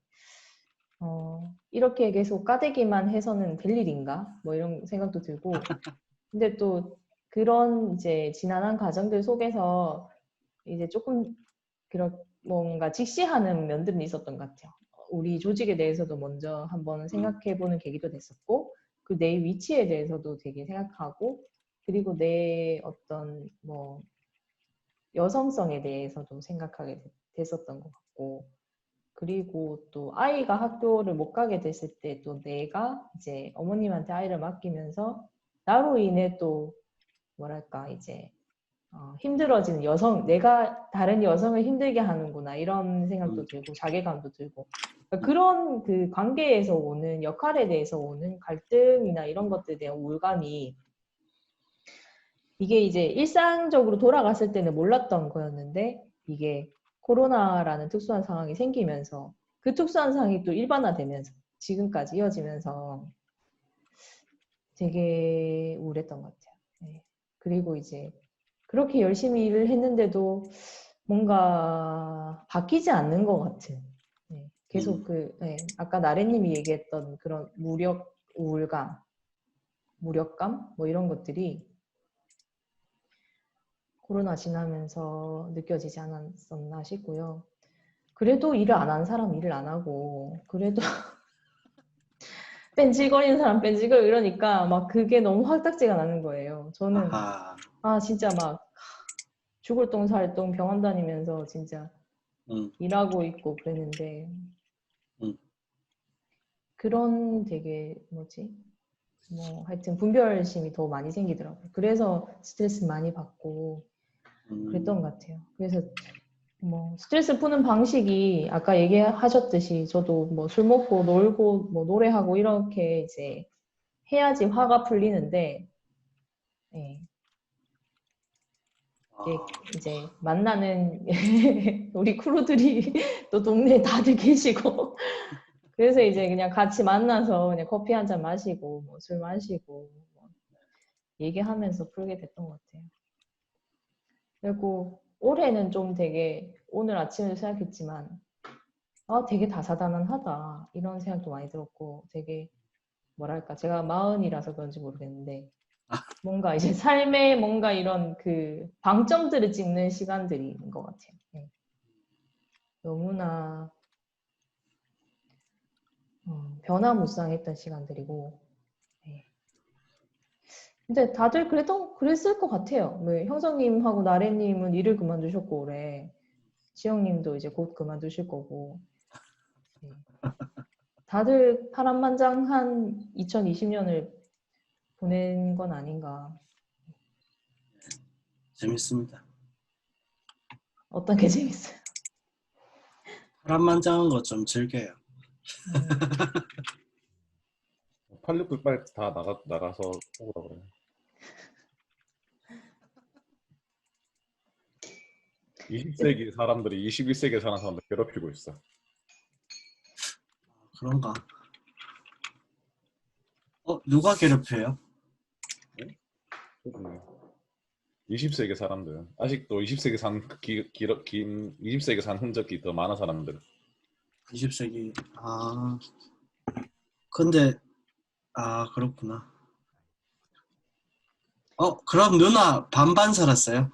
이렇게 계속 까대기만 해서는 될 일인가? 뭐 이런 생각도 들고 근데 또 그런 이제 지난한 과정들 속에서 이제 조금 그런 뭔가 직시하는 면들은 있었던 것 같아요. 우리 조직에 대해서도 먼저 한번 생각해보는 계기도 됐었고, 그 내 위치에 대해서도 되게 생각하고, 그리고 내 어떤 뭐 여성성에 대해서도 생각하게 됐었던 것 같고, 그리고 또 아이가 학교를 못 가게 됐을 때 또 내가 이제 어머님한테 아이를 맡기면서 나로 인해 또 뭐랄까 이제 힘들어지는 여성, 내가 다른 여성을 힘들게 하는구나 이런 생각도 들고 자괴감도 들고 그러니까 그런 그 관계에서 오는 역할에 대해서 오는 갈등이나 이런 것들에 대한 우울감이 이게 이제 일상적으로 돌아갔을 때는 몰랐던 거였는데 이게 코로나라는 특수한 상황이 생기면서 그 특수한 상황이 또 일반화되면서 지금까지 이어지면서 되게 우울했던 것 같아요. 네. 그리고 이제 그렇게 열심히 일을 했는데도 뭔가 바뀌지 않는 것 같은. 네, 계속 네, 아까 나래님이 얘기했던 그런 무력, 우울감, 무력감 뭐 이런 것들이 코로나 지나면서 느껴지지 않았었나 싶고요. 그래도 일을 안 하는 사람 일을 안 하고 그래도 뺀질거리는 사람 뺀질거리고 이러니까 막 그게 너무 화딱지가 나는 거예요. 저는 아하. 진짜 막 죽을 똥 살 똥 병원 다니면서 진짜 음, 일하고 있고 그랬는데 음, 그런 되게 뭐지? 뭐 하여튼 분별심이 더 많이 생기더라고요. 그래서 스트레스 많이 받고 그랬던 것 같아요. 그래서 뭐 스트레스 푸는 방식이 아까 얘기하셨듯이 저도 뭐 술 먹고 놀고 뭐 노래하고 이렇게 이제 해야지 화가 풀리는데 예, 이게 이제 만나는 우리 크루들이 또 동네에 다들 계시고 그래서 이제 그냥 같이 만나서 그냥 커피 한 잔 마시고 뭐 술 마시고 뭐 얘기하면서 풀게 됐던 것 같아요. 그리고 올해는 좀 되게 오늘 아침에도 생각했지만 되게 다사다난하다 이런 생각도 많이 들었고 되게 뭐랄까 제가 마흔이라서 그런지 모르겠는데 뭔가 이제 삶에 뭔가 이런 그 방점들을 찍는 시간들인 것 같아요. 네. 너무나 변화무쌍했던 시간들이고 네. 근데 다들 그랬을 것 같아요. 네, 형성님하고 나래님은 일을 그만두셨고 올해 지영님도 이제 곧 그만두실 거고 네. 다들 파란만장한 2020년을 보낸 건 아닌가. 재밌습니다. 어떤 게 재밌어요? 파란만장한 거 좀 즐겨요. 869 빨리 다 나가서 오라 그래. 20세기 사람들이 21세기에 사는 사람들 괴롭히고 있어. 그런가? 누가 괴롭혀요? 20세기 사람들 아직도 20세기 산 20세기 산 흔적이 더 많은 사람들. 20세기. 근데 그렇구나. 그럼 누나 반반 살았어요?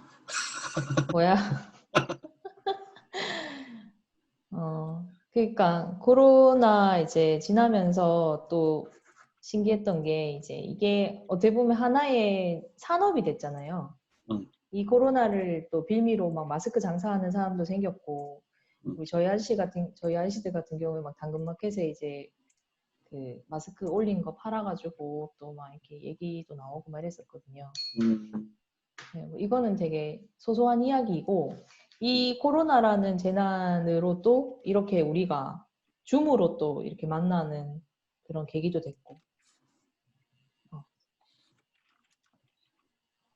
뭐야? 그러니까 코로나 이제 지나면서 또 신기했던 게 이제 이게 어떻게 보면 하나의 산업이 됐잖아요. 음, 이 코로나를 또 빌미로 막 마스크 장사하는 사람도 생겼고, 음, 우리 저희 아저씨들 같은 경우에 막 당근마켓에 이제 그 마스크 올린 거 팔아가지고 또 막 이렇게 얘기도 나오고 막 이랬었거든요. 음, 네, 뭐 이거는 되게 소소한 이야기이고, 이 코로나라는 재난으로 또 이렇게 우리가 줌으로 또 이렇게 만나는 그런 계기도 됐고.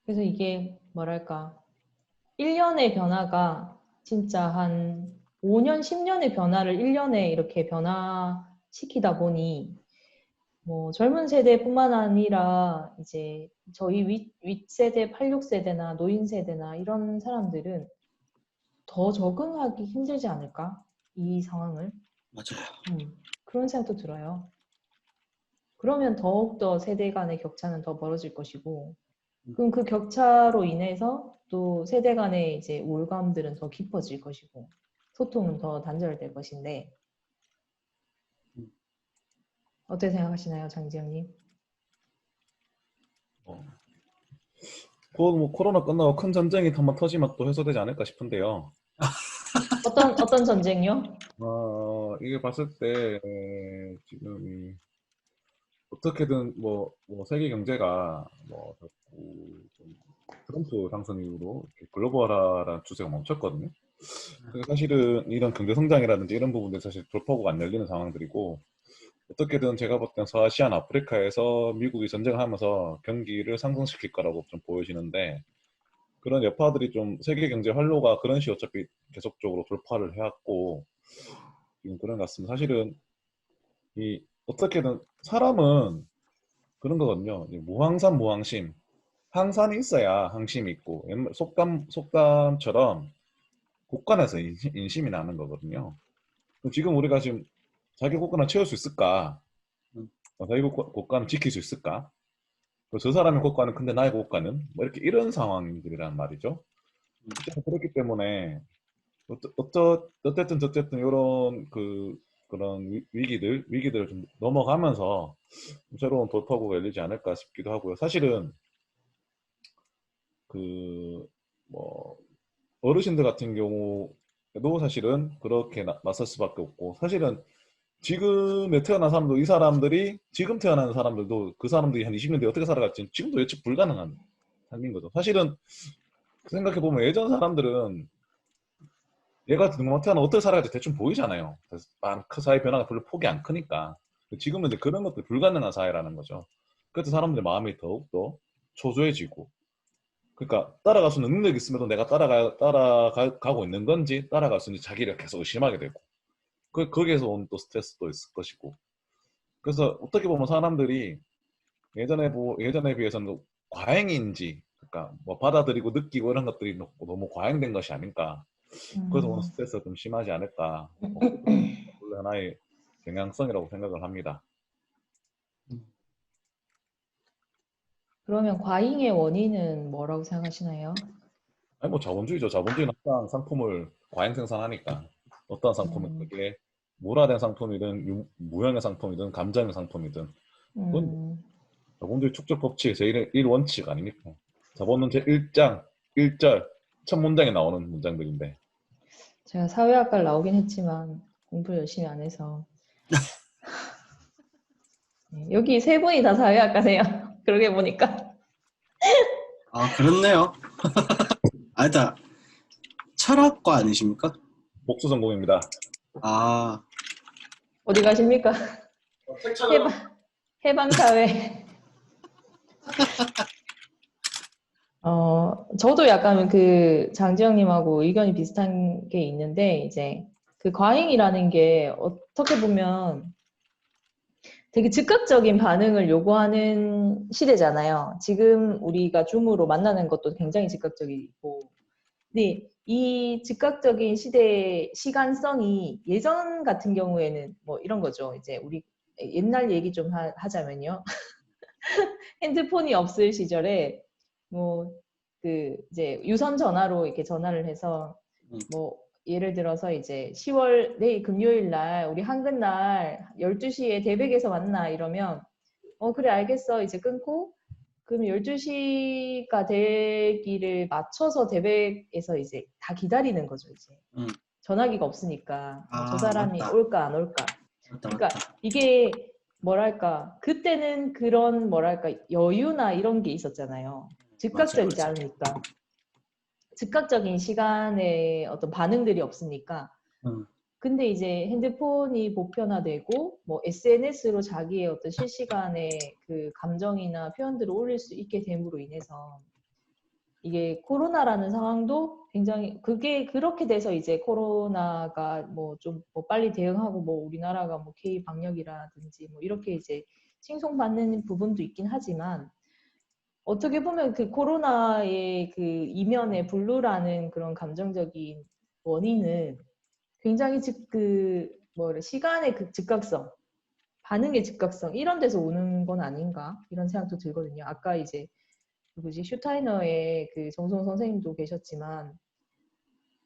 그래서 이게 뭐랄까, 1년의 변화가 진짜 한 5년, 10년의 변화를 1년에 이렇게 변화시키다 보니 뭐 젊은 세대뿐만 아니라 이제 저희 윗세대, 86세대나 노인 세대나 이런 사람들은 더 적응하기 힘들지 않을까? 이 상황을. 맞아요. 그런 생각도 들어요. 그러면 더욱더 세대 간의 격차는 더 벌어질 것이고, 그럼 그 격차로 인해서 또 세대 간의 이제 우울감들은 더 깊어질 것이고, 소통은 더 단절될 것인데, 어떻게 생각하시나요, 장지영님? 곧 뭐 코로나 끝나고 큰 전쟁이 한번 터지면 또 해소되지 않을까 싶은데요. 어떤 전쟁요? 이게 봤을 때 지금 어떻게든 뭐 세계 경제가 뭐 자꾸 좀 트럼프 당선 이후로 이렇게 글로벌화라는 추세가 멈췄거든요. 그래서 사실은 이런 경제 성장이라든지 이런 부분들 사실 돌파구가 안 열리는 상황들이고 어떻게든 제가 볼 땐 서아시아나 아프리카에서 미국이 전쟁하면서 경기를 상승시킬 거라고 좀 보여지는데 그런 여파들이 좀 세계 경제 활로가 그런 식으로 어차피 계속적으로 돌파를 해왔고 지금 그런 것 같습니다. 사실은 이 어떻게든 사람은 그런 거거든요. 이 무항산 무항심. 항산이 있어야 항심이 있고 속담처럼 곳간에서 인심이 나는 거거든요. 지금 우리가 지금 자기 곳간을 채울 수 있을까? 자기 곳간을 지킬 수 있을까? 저 사람의 곳간은 근데 나의 곳간은 뭐 이렇게 이런 상황들이란 말이죠. 그렇기 때문에 어쨌든 저쨌든 이런 그런 위기들을 좀 넘어가면서 새로운 돌파구가 열리지 않을까 싶기도 하고요. 사실은 그 뭐 어르신들 같은 경우도 사실은 그렇게 맞설 수밖에 없고, 사실은 지금에 태어난 사람도, 이 사람들이 지금 태어난 사람들도 그 사람들이 한 20년 뒤에 어떻게 살아갈지 지금도 예측 불가능한 삶인 거죠. 사실은 생각해 보면 예전 사람들은 얘가 누구만 태어나면 어떻게 살아갈지 대충 보이잖아요. 그 사회 변화가 별로 폭이 안 크니까. 지금은 이제 그런 것들 불가능한 사회라는 거죠. 그래서 사람들의 마음이 더욱더 초조해지고, 그러니까 따라갈 수 있는 능력이 있음에도 내가 따라가고 있는 건지, 따라갈 수 있는지 자기를 계속 의심하게 되고, 거기에서 온 또 스트레스도 있을 것이고. 그래서 어떻게 보면 사람들이 예전에 비해서는 과잉인지, 그러니까 뭐 받아들이고 느끼고 이런 것들이 너무 과잉된 것이 아닐까. 그래서 오늘 스트레스가 좀 심하지 않을까. 원래 하나의 경향성이라고 생각을 합니다. 그러면 과잉의 원인은 뭐라고 생각하시나요? 아니 뭐 자본주의죠. 자본주의는 어떠한 상품을 과잉 생산하니까, 어떠한 상품은 그게 물화된 상품이든 무형의 상품이든 감정의 상품이든, 그건 음, 자본주의 축적 법칙의 제1원칙 아닙니까? 자본은 제1장 1절 첫 문장에 나오는 문장들인데. 제가 사회학과를 나오긴 했지만 공부를 열심히 안 해서 네, 여기 세 분이 다 사회학과세요. 그러게 보니까 아, 그렇네요. 아니다. 철학과 아니십니까? 복수 전공입니다. 아, 어디 가십니까? 해방사회. 저도 약간 그 장지영님하고 의견이 비슷한 게 있는데, 이제 그 과잉이라는 게 어떻게 보면 되게 즉각적인 반응을 요구하는 시대잖아요. 지금 우리가 줌으로 만나는 것도 굉장히 즉각적이고, 근데 이 즉각적인 시대의 시간성이 예전 같은 경우에는 뭐 이런 거죠. 이제 우리 옛날 얘기 좀 하자면요. 핸드폰이 없을 시절에 뭐 그 이제 유선 전화로 이렇게 전화를 해서 뭐 예를 들어서 이제 10월 내일 금요일 날 우리 한글날 12시에 대백에서 만나 이러면 그래 알겠어 이제 끊고 그럼 12시가 되기를 맞춰서 대백에서 이제 다 기다리는 거죠 이제 전화기가 없으니까 저 사람이 맞다. 올까 안 올까 그러니까 맞다. 이게 뭐랄까 그때는 그런 뭐랄까 여유나 이런 게 있었잖아요. 즉각적이지 맞아요. 않으니까 즉각적인 시간에 어떤 반응들이 없으니까 근데 이제 핸드폰이 보편화되고 뭐 SNS로 자기의 어떤 실시간의 그 감정이나 표현들을 올릴 수 있게 됨으로 인해서 이게 코로나라는 상황도 굉장히 그게 그렇게 돼서 이제 코로나가 뭐 좀 뭐 빨리 대응하고 뭐 우리나라가 뭐 K 방역이라든지 뭐 이렇게 이제 칭송받는 부분도 있긴 하지만 어떻게 보면 그 코로나의 그 이면에 블루라는 그런 감정적인 원인은 굉장히 시간의 그 즉각성, 반응의 즉각성 이런 데서 오는 건 아닌가 이런 생각도 들거든요. 아까 이제 누구지 슈타이너의 그 정성 선생님도 계셨지만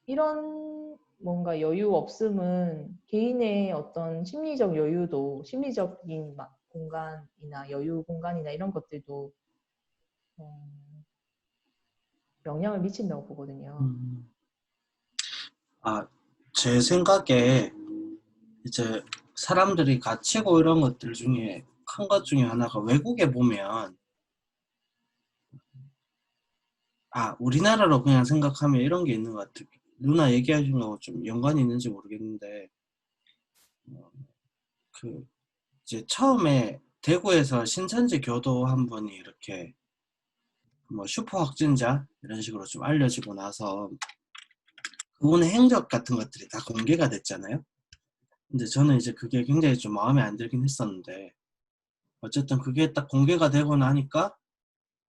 이런 뭔가 여유 없음은 개인의 어떤 심리적 여유도 심리적인 공간이나 여유 공간이나 이런 것들도 영향을 미친다고 보거든요. 제 생각에 이제 사람들이 가치고 이런 것들 중에 큰 것 중에 하나가 외국에 보면 우리나라로 그냥 생각하면 이런 게 있는 것 같아요. 누나 얘기하신 거하고 좀 연관이 있는지 모르겠는데 그 이제 처음에 대구에서 신천지 교도 한 분이 이렇게 뭐 슈퍼 확진자 이런 식으로 좀 알려지고 나서 그분의 행적 같은 것들이 다 공개가 됐잖아요. 근데 저는 이제 그게 굉장히 좀 마음에 안 들긴 했었는데 어쨌든 그게 딱 공개가 되고 나니까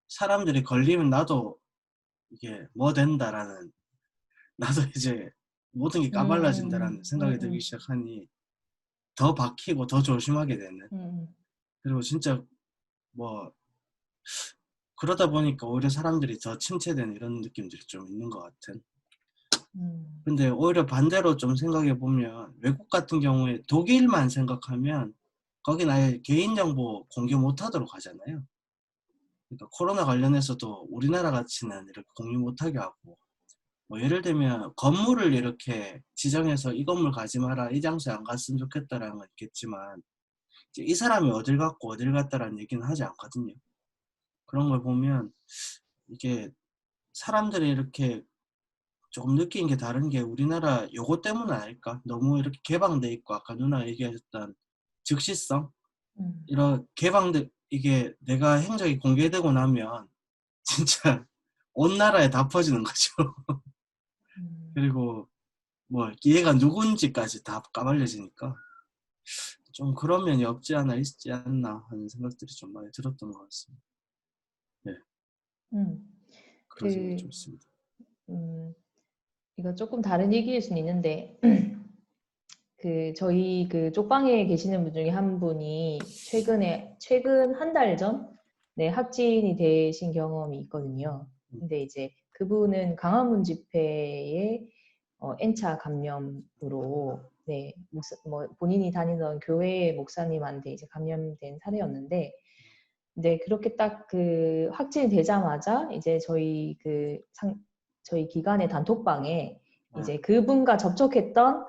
사람들이 걸리면 나도 이게 뭐 된다라는 나도 이제 모든 게 까발려진다라는 생각이 들기 시작하니 더 박히고 더 조심하게 되는. 그리고 진짜 뭐 그러다 보니까 오히려 사람들이 더 침체되는 이런 느낌들이 좀 있는 것 같은. 근데 오히려 반대로 좀 생각해 보면 외국 같은 경우에 독일만 생각하면 거긴 아예 개인정보 공개 못하도록 하잖아요. 그러니까 코로나 관련해서도 우리나라 같이는 이렇게 공유 못하게 하고, 뭐 예를 들면 건물을 이렇게 지정해서 이 건물 가지 마라, 이 장소에 안 갔으면 좋겠다라는 건 있겠지만 이제 이 사람이 어딜 갔고 어딜 갔다라는 얘기는 하지 않거든요. 그런 걸 보면 이게 사람들이 이렇게 조금 느낀 게 다른 게 우리나라 요거 때문 아닐까? 너무 이렇게 개방돼 있고 아까 누나가 얘기하셨던 즉시성? 이런 개방돼, 이게 내가 행적이 공개되고 나면 진짜 온 나라에 다 퍼지는 거죠. 그리고 뭐 얘가 누군지까지 다 까발려지니까 좀 그런 면이 없지 않아 있지 않나 하는 생각들이 좀 많이 들었던 것 같습니다. 네. 그런 생각이 좀 있습니다. 이거 조금 다른 얘기일 수는 있는데 저희 쪽방에 계시는 분 중에 한 분이 최근 한 달 전, 네, 확진이 되신 경험이 있거든요. 근데 이제 그분은 광화문 집회에 N차 감염으로, 네, 뭐 본인이 다니던 교회 목사님한테 이제 감염된 사례였는데, 네, 그렇게 딱 확진이 되자마자 이제 저희 기관의 단톡방에 이제 그분과 접촉했던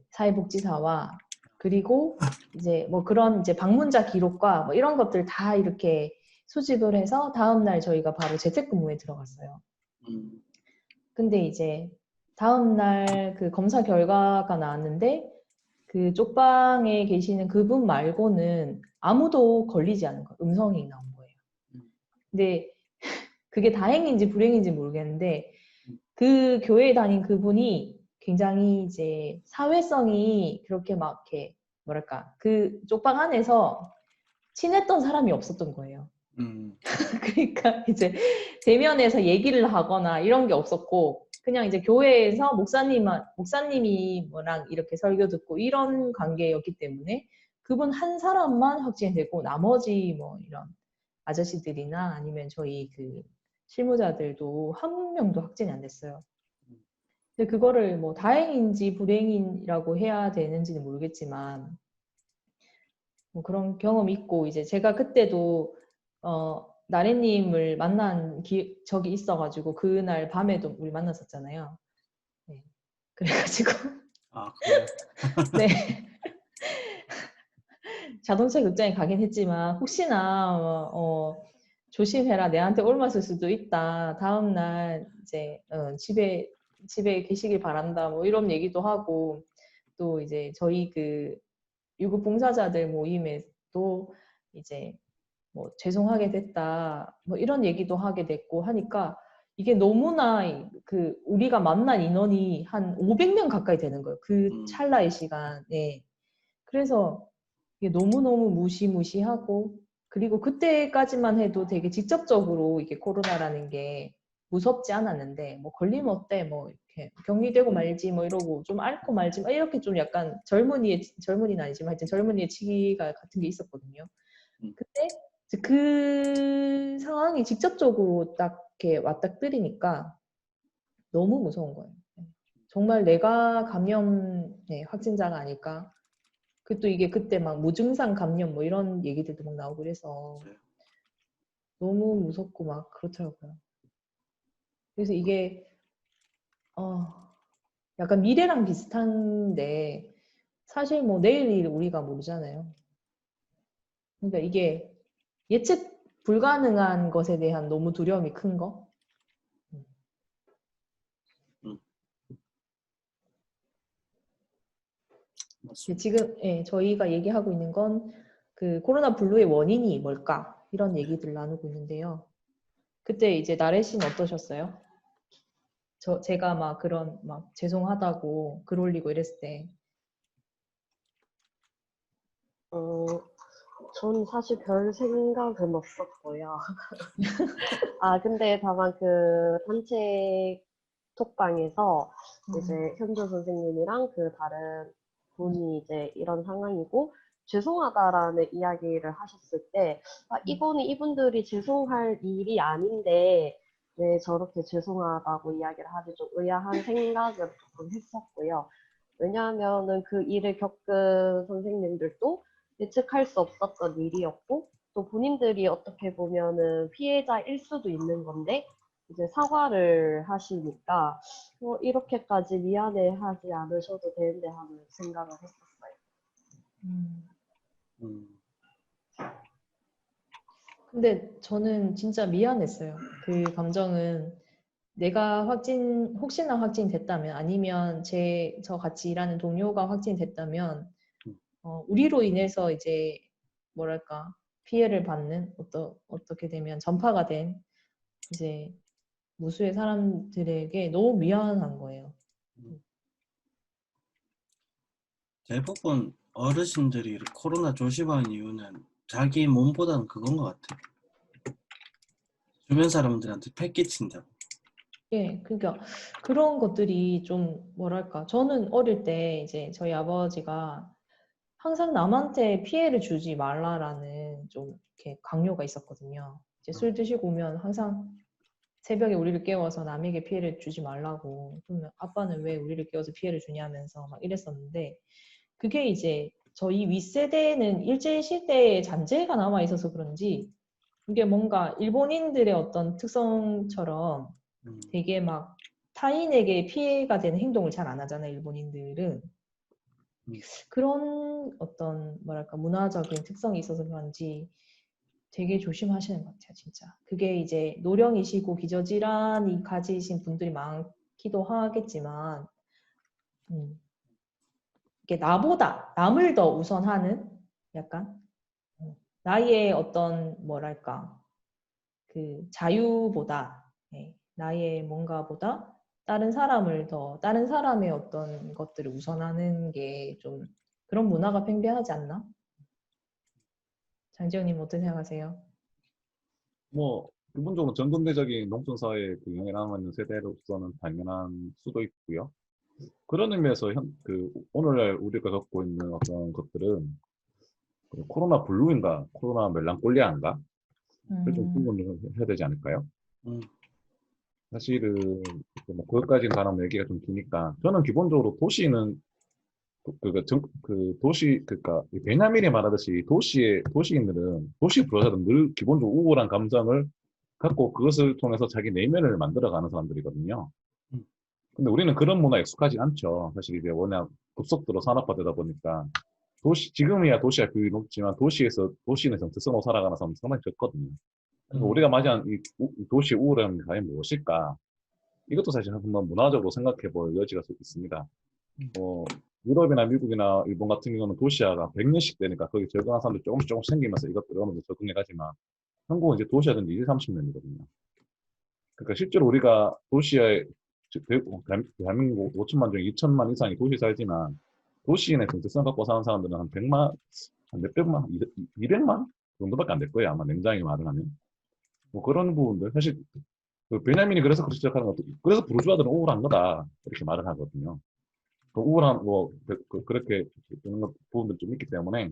사회복지사와 그리고 이제 뭐 그런 이제 방문자 기록과 뭐 이런 것들 다 이렇게 수집을 해서 다음날 저희가 바로 재택근무에 들어갔어요. 근데 이제 다음날 검사 결과가 나왔는데 쪽방에 계시는 그분 말고는 아무도 걸리지 않은 거예요. 음성이 나온 거예요. 근데 그게 다행인지 불행인지 모르겠는데 그 교회에 다닌 그분이 굉장히 이제 사회성이 그렇게 막 이렇게 뭐랄까 쪽방 안에서 친했던 사람이 없었던 거예요. 그러니까 이제 대면에서 얘기를 하거나 이런 게 없었고 그냥 이제 교회에서 목사님이 뭐랑 이렇게 설교 듣고 이런 관계였기 때문에 그분 한 사람만 확진이 되고 나머지 뭐 이런 아저씨들이나 아니면 저희 실무자들도 한 명도 확진이 안 됐어요. 근데 그거를 뭐 다행인지 불행이라고 해야 되는지는 모르겠지만 뭐 그런 경험이 있고 이제 제가 그때도 나래님을 만난 적이 있어가지고 그날 밤에도 우리 만났었잖아요. 네. 그래가지고 그래요? 네. 자동차 극장에 가긴 했지만 혹시나 조심해라 내한테 옮았을 수도 있다. 다음날 이제 집에 계시길 바란다. 뭐 이런 얘기도 하고 또 이제 저희 유급 봉사자들 모임에도 이제 뭐 죄송하게 됐다. 뭐 이런 얘기도 하게 됐고 하니까 이게 너무나 우리가 만난 인원이 한 500명 가까이 되는 거예요. 그 찰나의 시간에. 그래서 이게 너무너무 무시무시하고 그리고 그때까지만 해도 되게 직접적으로 이게 코로나라는 게 무섭지 않았는데 뭐 걸리면 어때 뭐 이렇게 격리되고 말지 뭐 이러고 좀 앓고 말지 뭐 이렇게 좀 약간 젊은이는 아니지만 하여튼 젊은이의 치기가 같은 게 있었거든요. 근데 그 상황이 직접적으로 딱 이렇게 맞닥뜨리니까 너무 무서운 거예요. 정말 내가 확진자가 아닐까. 또 이게 그때 막 무증상 감염 뭐 이런 얘기들도 막 나오고 그래서 너무 무섭고 막 그렇더라고요. 그래서 이게 약간 미래랑 비슷한데 사실 뭐 내일을 우리가 모르잖아요. 그러니까 이게 예측 불가능한 것에 대한 너무 두려움이 큰 거. 지금 저희가 얘기하고 있는 건 코로나 블루의 원인이 뭘까 이런 얘기들 나누고 있는데요. 그때 이제 나래 씨는 어떠셨어요? 제가 막 그런 막 죄송하다고 글 올리고 이랬을 때. 전 사실 별 생각은 없었고요. 근데 다만 단체 톡방에서 이제 현주 선생님이랑 그 다른 분이 이제 이런 상황이고 죄송하다라는 이야기를 하셨을 때 아, 이거는 이분들이 죄송할 일이 아닌데 왜 저렇게 죄송하다고 이야기를 하지 좀 의아한 생각을 조금 했었고요. 왜냐하면은 그 일을 겪은 선생님들도 예측할 수 없었던 일이었고 또 본인들이 어떻게 보면은 피해자일 수도 있는 건데 이제 사과를 하시니까 이렇게까지 미안해하지 않으셔도 되는데 하는 생각을 했었어요. 음. 음, 근데 저는 진짜 미안했어요. 그 감정은 내가 혹시나 확진됐다면 아니면 저 같이 일하는 동료가 확진됐다면 우리로 인해서 이제 뭐랄까 피해를 받는 어떻게 되면 전파가 된 이제 무수의 사람들에게 너무 미안한 거예요. 대부분 어르신들이 코로나 조심하는 이유는 자기 몸보다는 그건 것 같아요. 주변 사람들한테 패 끼친다고. 예, 그러니까 그런 것들이 좀 뭐랄까 저는 어릴 때 이제 저희 아버지가 항상 남한테 피해를 주지 말라라는 좀 이렇게 강요가 있었거든요. 이제 술 드시고 오면 항상 새벽에 우리를 깨워서 남에게 피해를 주지 말라고. 그러면 아빠는 왜 우리를 깨워서 피해를 주냐면서 막 이랬었는데 그게 이제 저희 윗세대에는 일제시대의 잔재가 남아 있어서 그런지 이게 뭔가 일본인들의 어떤 특성처럼 되게 막 타인에게 피해가 되는 행동을 잘 안 하잖아요, 일본인들은. 그런 어떤 뭐랄까 문화적인 특성이 있어서 그런지 되게 조심하시는 것 같아요, 진짜. 그게 이제 노령이시고 기저질환이 가지신 분들이 많기도 하겠지만, 이게 남을 더 우선하는 약간 나의 어떤 뭐랄까 그 자유보다 나의 뭔가보다 다른 사람의 어떤 것들을 우선하는 게 좀 그런 문화가 팽배하지 않나? 장지영님 어떻게 생각하세요? 뭐 기본적으로 전근대적인 농촌 사회에 그 영향을 있는 세대로서는 당연한 수도 있고요. 그런 의미에서 오늘날 우리가 겪고 있는 어떤 것들은 그 코로나 블루인가, 코로나 멜랑콜리아인가, 그걸 좀 음, 구분을 해야 되지 않을까요? 음, 사실은 뭐 그것까지는 가능한 얘기가 좀 기니까 저는 기본적으로 도시는 그러니까 베냐민이 말하듯이 도시인들은 도시 부러사들은 늘 기본적으로 우울한 감정을 갖고 그것을 통해서 자기 내면을 만들어가는 사람들이거든요. 음, 근데 우리는 그런 문화에 익숙하지 않죠. 사실 이제 워낙 급속도로 산업화되다 보니까 지금이야 도시가 규율이 높지만 도시는 정체성으로 살아가는 사람은 상당히 적거든요. 그래서 우리가 맞이한 이 도시의 우울함이 과연 무엇일까? 이것도 사실 한번 문화적으로 생각해 볼 여지가 있습니다. 뭐, 유럽이나 미국이나 일본 같은 경우는 도시화가 100년씩 되니까 거기 적응한 사람들이 조금씩 생기면서 이것들을 어느 정도 적응해 가지만 한국은 이제 도시화된 지 20, 30년이거든요. 그러니까 실제로 우리가 대한민국 5천만 중에 2천만 이상이 도시에 살지만 도시인의 정체성 갖고 사는 사람들은 한 100만, 한 몇백만, 200만 정도밖에 안 될 거예요. 아마 냉장히 말을 하면. 뭐 그런 부분들. 사실 그 베냐민이 그래서 그렇게 시작하는 것도 그래서 부르주아들은 우울한 거다 이렇게 말을 하거든요. 그 우울한 그렇게 되는 부분들 좀 있기 때문에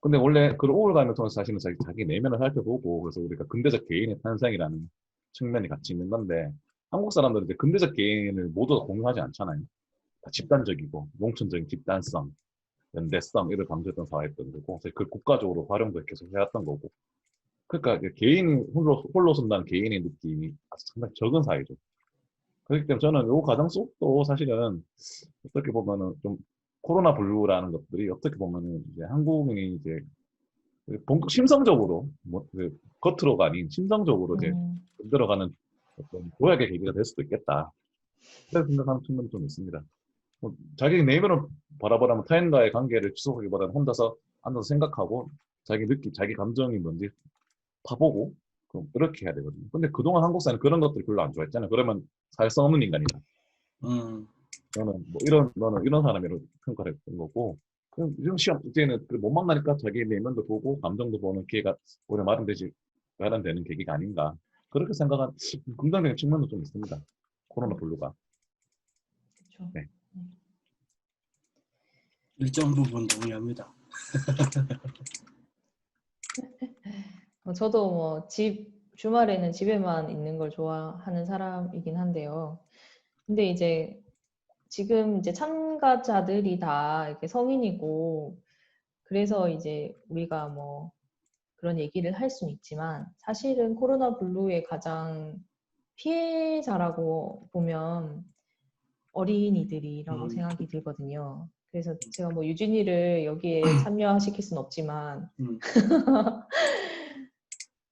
근데 원래 그 우울감을 통해서 자신은 자기 내면을 살펴보고 그래서 우리가 근대적 개인의 탄생이라는 측면이 같이 있는 건데 한국 사람들은 이제 근대적 개인을 모두 다 공유하지 않잖아요. 다 집단적이고 농촌적인 집단성, 연대성 이를 강조했던 사회였던 거고 사실 그 국가적으로 활용도 계속 해왔던 거고 그러니까 이제 개인이 홀로 선다는 개인의 느낌이 상당히 적은 사회죠. 그렇기 때문에 저는 이 과정 속도 사실은 어떻게 보면은 좀 코로나 블루라는 것들이 어떻게 보면은 이제 한국인이 이제 심성적으로 겉으로가 아닌 심성적으로 이제 들어가는 어떤 도약의 계기가 될 수도 있겠다. 그렇게 생각하는 측면도 좀 있습니다. 뭐 자기 내면을 바라보라면 타인과의 관계를 지속하기보다는 혼자서 앉아서 생각하고 자기 감정이 뭔지 파보고 그렇게 해야 되거든요. 근데 그동안 한국 사회는 그런 것들을 별로 안 좋아했잖아요. 그러면 살 수 없는 인간이다. 음, 너는 이런 사람이라고 평가를 했던 거고, 그럼 이런 시험, 이제는 못 만나니까 자기 내면도 보고, 감정도 보는 기회가 오래 마련되는 계기가 아닌가. 그렇게 생각한 긍정적인 측면도 좀 있습니다. 코로나 블루가. 그렇죠. 네. 일정 부분 동의합니다. 저도 뭐 주말에는 집에만 있는 걸 좋아하는 사람이긴 한데요. 근데 이제 지금 이제 참가자들이 다 이렇게 성인이고, 그래서 이제 우리가 뭐 그런 얘기를 할 수는 있지만, 사실은 코로나 블루의 가장 피해자라고 보면 어린이들이라고 생각이 들거든요. 그래서 제가 뭐 유진이를 여기에 참여시킬 수는 없지만, 음.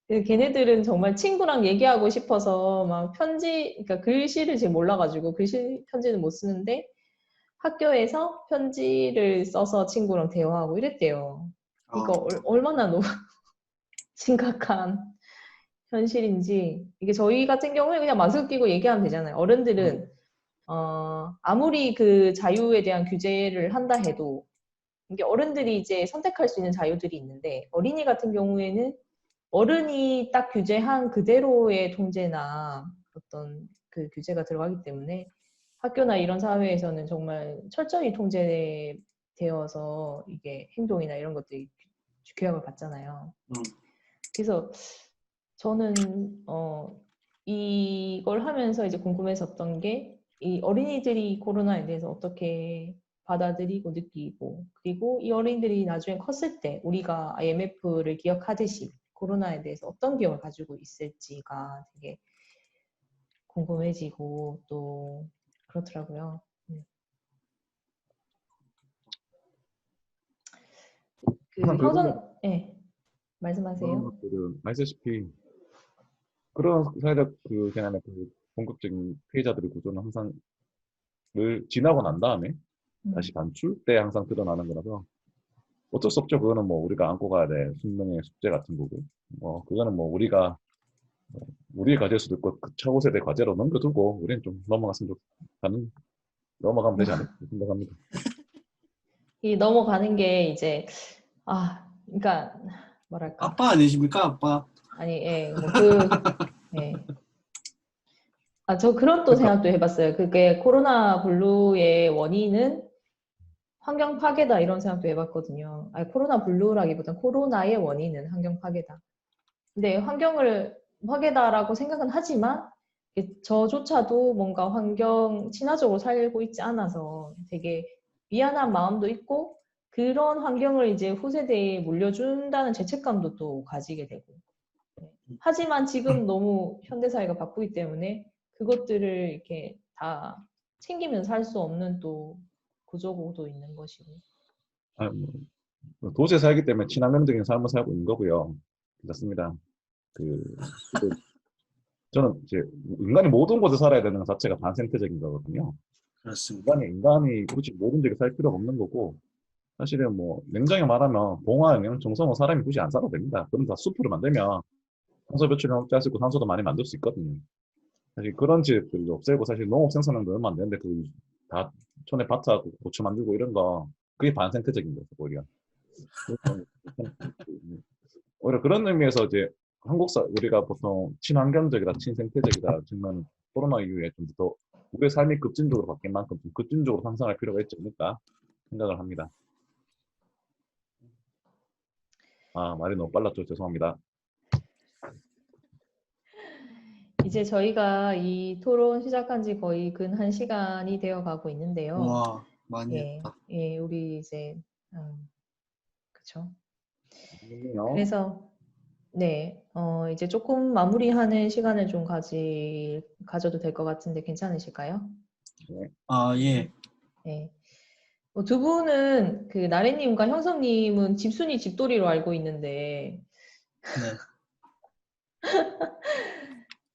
걔네들은 정말 친구랑 얘기하고 싶어서 막 그러니까 글씨를 지금 몰라가지고 편지는 못 쓰는데 학교에서 편지를 써서 친구랑 대화하고 이랬대요. 그러니까 얼마나 너무 심각한 현실인지. 이게 저희 같은 경우에 그냥 마스크 끼고 얘기하면 되잖아요. 어른들은 아무리 그 자유에 대한 규제를 한다 해도 이게 어른들이 이제 선택할 수 있는 자유들이 있는데, 어린이 같은 경우에는 어른이 딱 규제한 그대로의 통제나 어떤 그 규제가 들어가기 때문에 학교나 이런 사회에서는 정말 철저히 통제되어서 이게 행동이나 이런 것들이 규격을 받잖아요. 그래서 저는 이걸 하면서 이제 궁금했었던 게, 이 어린이들이 코로나에 대해서 어떻게 받아들이고 느끼고, 그리고 이 어린이들이 나중에 컸을 때 우리가 IMF를 기억하듯이 코로나에 대해서 어떤 기억을 가지고 있을지가 되게 궁금해지고 또 그렇더라고요. 항상 네, 말씀하세요. 그런 것들은 알다시피 그런 사회적 그 개념의 그 본격적인 피해자들의 구조는 항상 늘 지나고 난 다음에 다시 반출 때 항상 드러나는 거라서 어쩔 수 없죠. 그거는 뭐 우리가 안고 가야 될 숙명의 숙제 같은 거고, 그거는 뭐 우리가 우리의 과제일 수도 있고 그 차후 세대 과제로 넘겨두고 우리는 좀 넘어가면 되지 않을까 생각합니다. 이 넘어가는 게 이제 그러니까 뭐랄까. 아빠 아니십니까, 아빠? 아니, 예, 예. 저 그런 또 생각도 해봤어요. 그게 코로나 블루의 원인은 환경 파괴다, 이런 생각도 해봤거든요. 아니, 코로나 블루라기보단 코로나의 원인은 환경 파괴다. 근데 환경을 파괴다라고 생각은 하지만 저조차도 뭔가 환경 친화적으로 살고 있지 않아서 되게 미안한 마음도 있고, 그런 환경을 이제 후세대에 물려준다는 죄책감도 또 가지게 되고. 하지만 지금 너무 현대사회가 바쁘기 때문에 그것들을 이렇게 다 챙기면서 살 수 없는 또 구조고도 있는 것이고. 도시에 살기 때문에 친환경적인 삶을 살고 있는 거고요. 그렇습니다. 저는 이제 인간이 모든 곳에 살아야 되는 것 자체가 반생태적인 거거든요. 그렇습니다. 인간이 굳이 모든 지역에 살 필요가 없는 거고, 사실은 뭐 냉정히 말하면 봉화는 정성은 사람이 굳이 안 살아도 됩니다. 그럼 다 숲으로 만들면 탄소 배출을 억제할 수 있고 산소도 많이 만들 수 있거든요. 사실 그런 지역들을 없애고 사실 농업 생산량도 얼마 안 되는데 그 다 촌에 밭하고 고추 만들고 이런 거 그게 반생태적인 거죠, 오히려. 오히려 그런 의미에서 이제 우리가 보통 친환경적이다, 친생태적이다 정말 코로나 이후에 좀 더 우리의 삶이 급진적으로 바뀐 만큼 좀 급진적으로 상승할 필요가 있지 않을까 생각을 합니다. 말이 너무 빨랐죠. 죄송합니다. 이제 저희가 이 토론 시작한 지 거의 근 1시간이 되어 가고 있는데요. 와, 많이 했다. 예, 우리 이제 그쵸. 안녕하세요. 그래서 네, 이제 조금 마무리하는 시간을 좀 가져도 될 것 같은데 괜찮으실까요? 예. 네. 두 분은 그 나래님과 형성님은 집순이 집돌이로 알고 있는데, 네.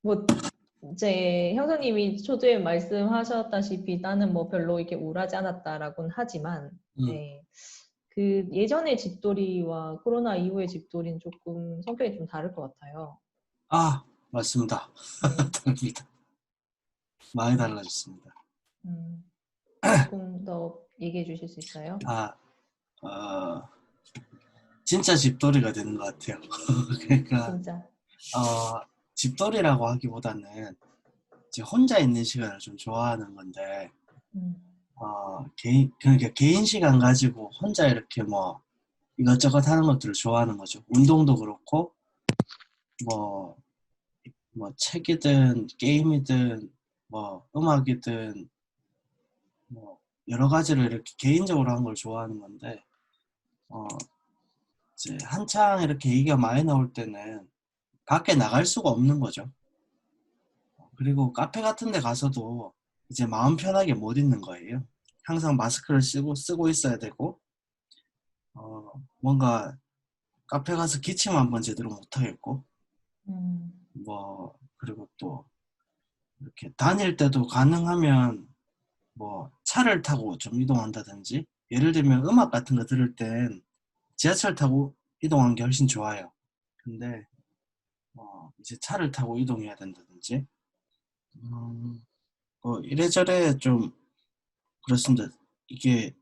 뭐 이제 형성님이 초두에 말씀하셨다시피 나는 뭐 별로 이렇게 우울하지 않았다라고는 하지만, 네, 그 예전의 집돌이와 코로나 이후의 집돌이는 조금 성격이 좀 다를 것 같아요. 맞습니다. 다릅니다. 많이 달라졌습니다. 조금 더 얘기해 주실 수 있어요? 진짜 집돌이가 되는 것 같아요. 그러니까 진짜. 집돌이라고 하기보다는 이제 혼자 있는 시간을 좀 좋아하는 건데, 그러니까 개인 시간 가지고 혼자 이렇게 뭐 이것저것 하는 것들을 좋아하는 거죠. 운동도 그렇고 뭐 책이든 게임이든 뭐 음악이든 뭐 여러 가지를 이렇게 개인적으로 하는 걸 좋아하는 건데 이제 한창 이렇게 얘기가 많이 나올 때는 밖에 나갈 수가 없는 거죠. 그리고 카페 같은 데 가서도 이제 마음 편하게 못 있는 거예요. 항상 마스크를 쓰고 있어야 되고 뭔가 카페 가서 기침 한번 제대로 못 하겠고 뭐 그리고 또 이렇게 다닐 때도 가능하면 뭐 차를 타고 좀 이동한다든지 예를 들면 음악 같은 거 들을 땐 지하철 타고 이동하는 게 훨씬 좋아요. 근데 이제 차를 타고 이동해야 된다든지 이래저래 좀 그렇습니다. 이게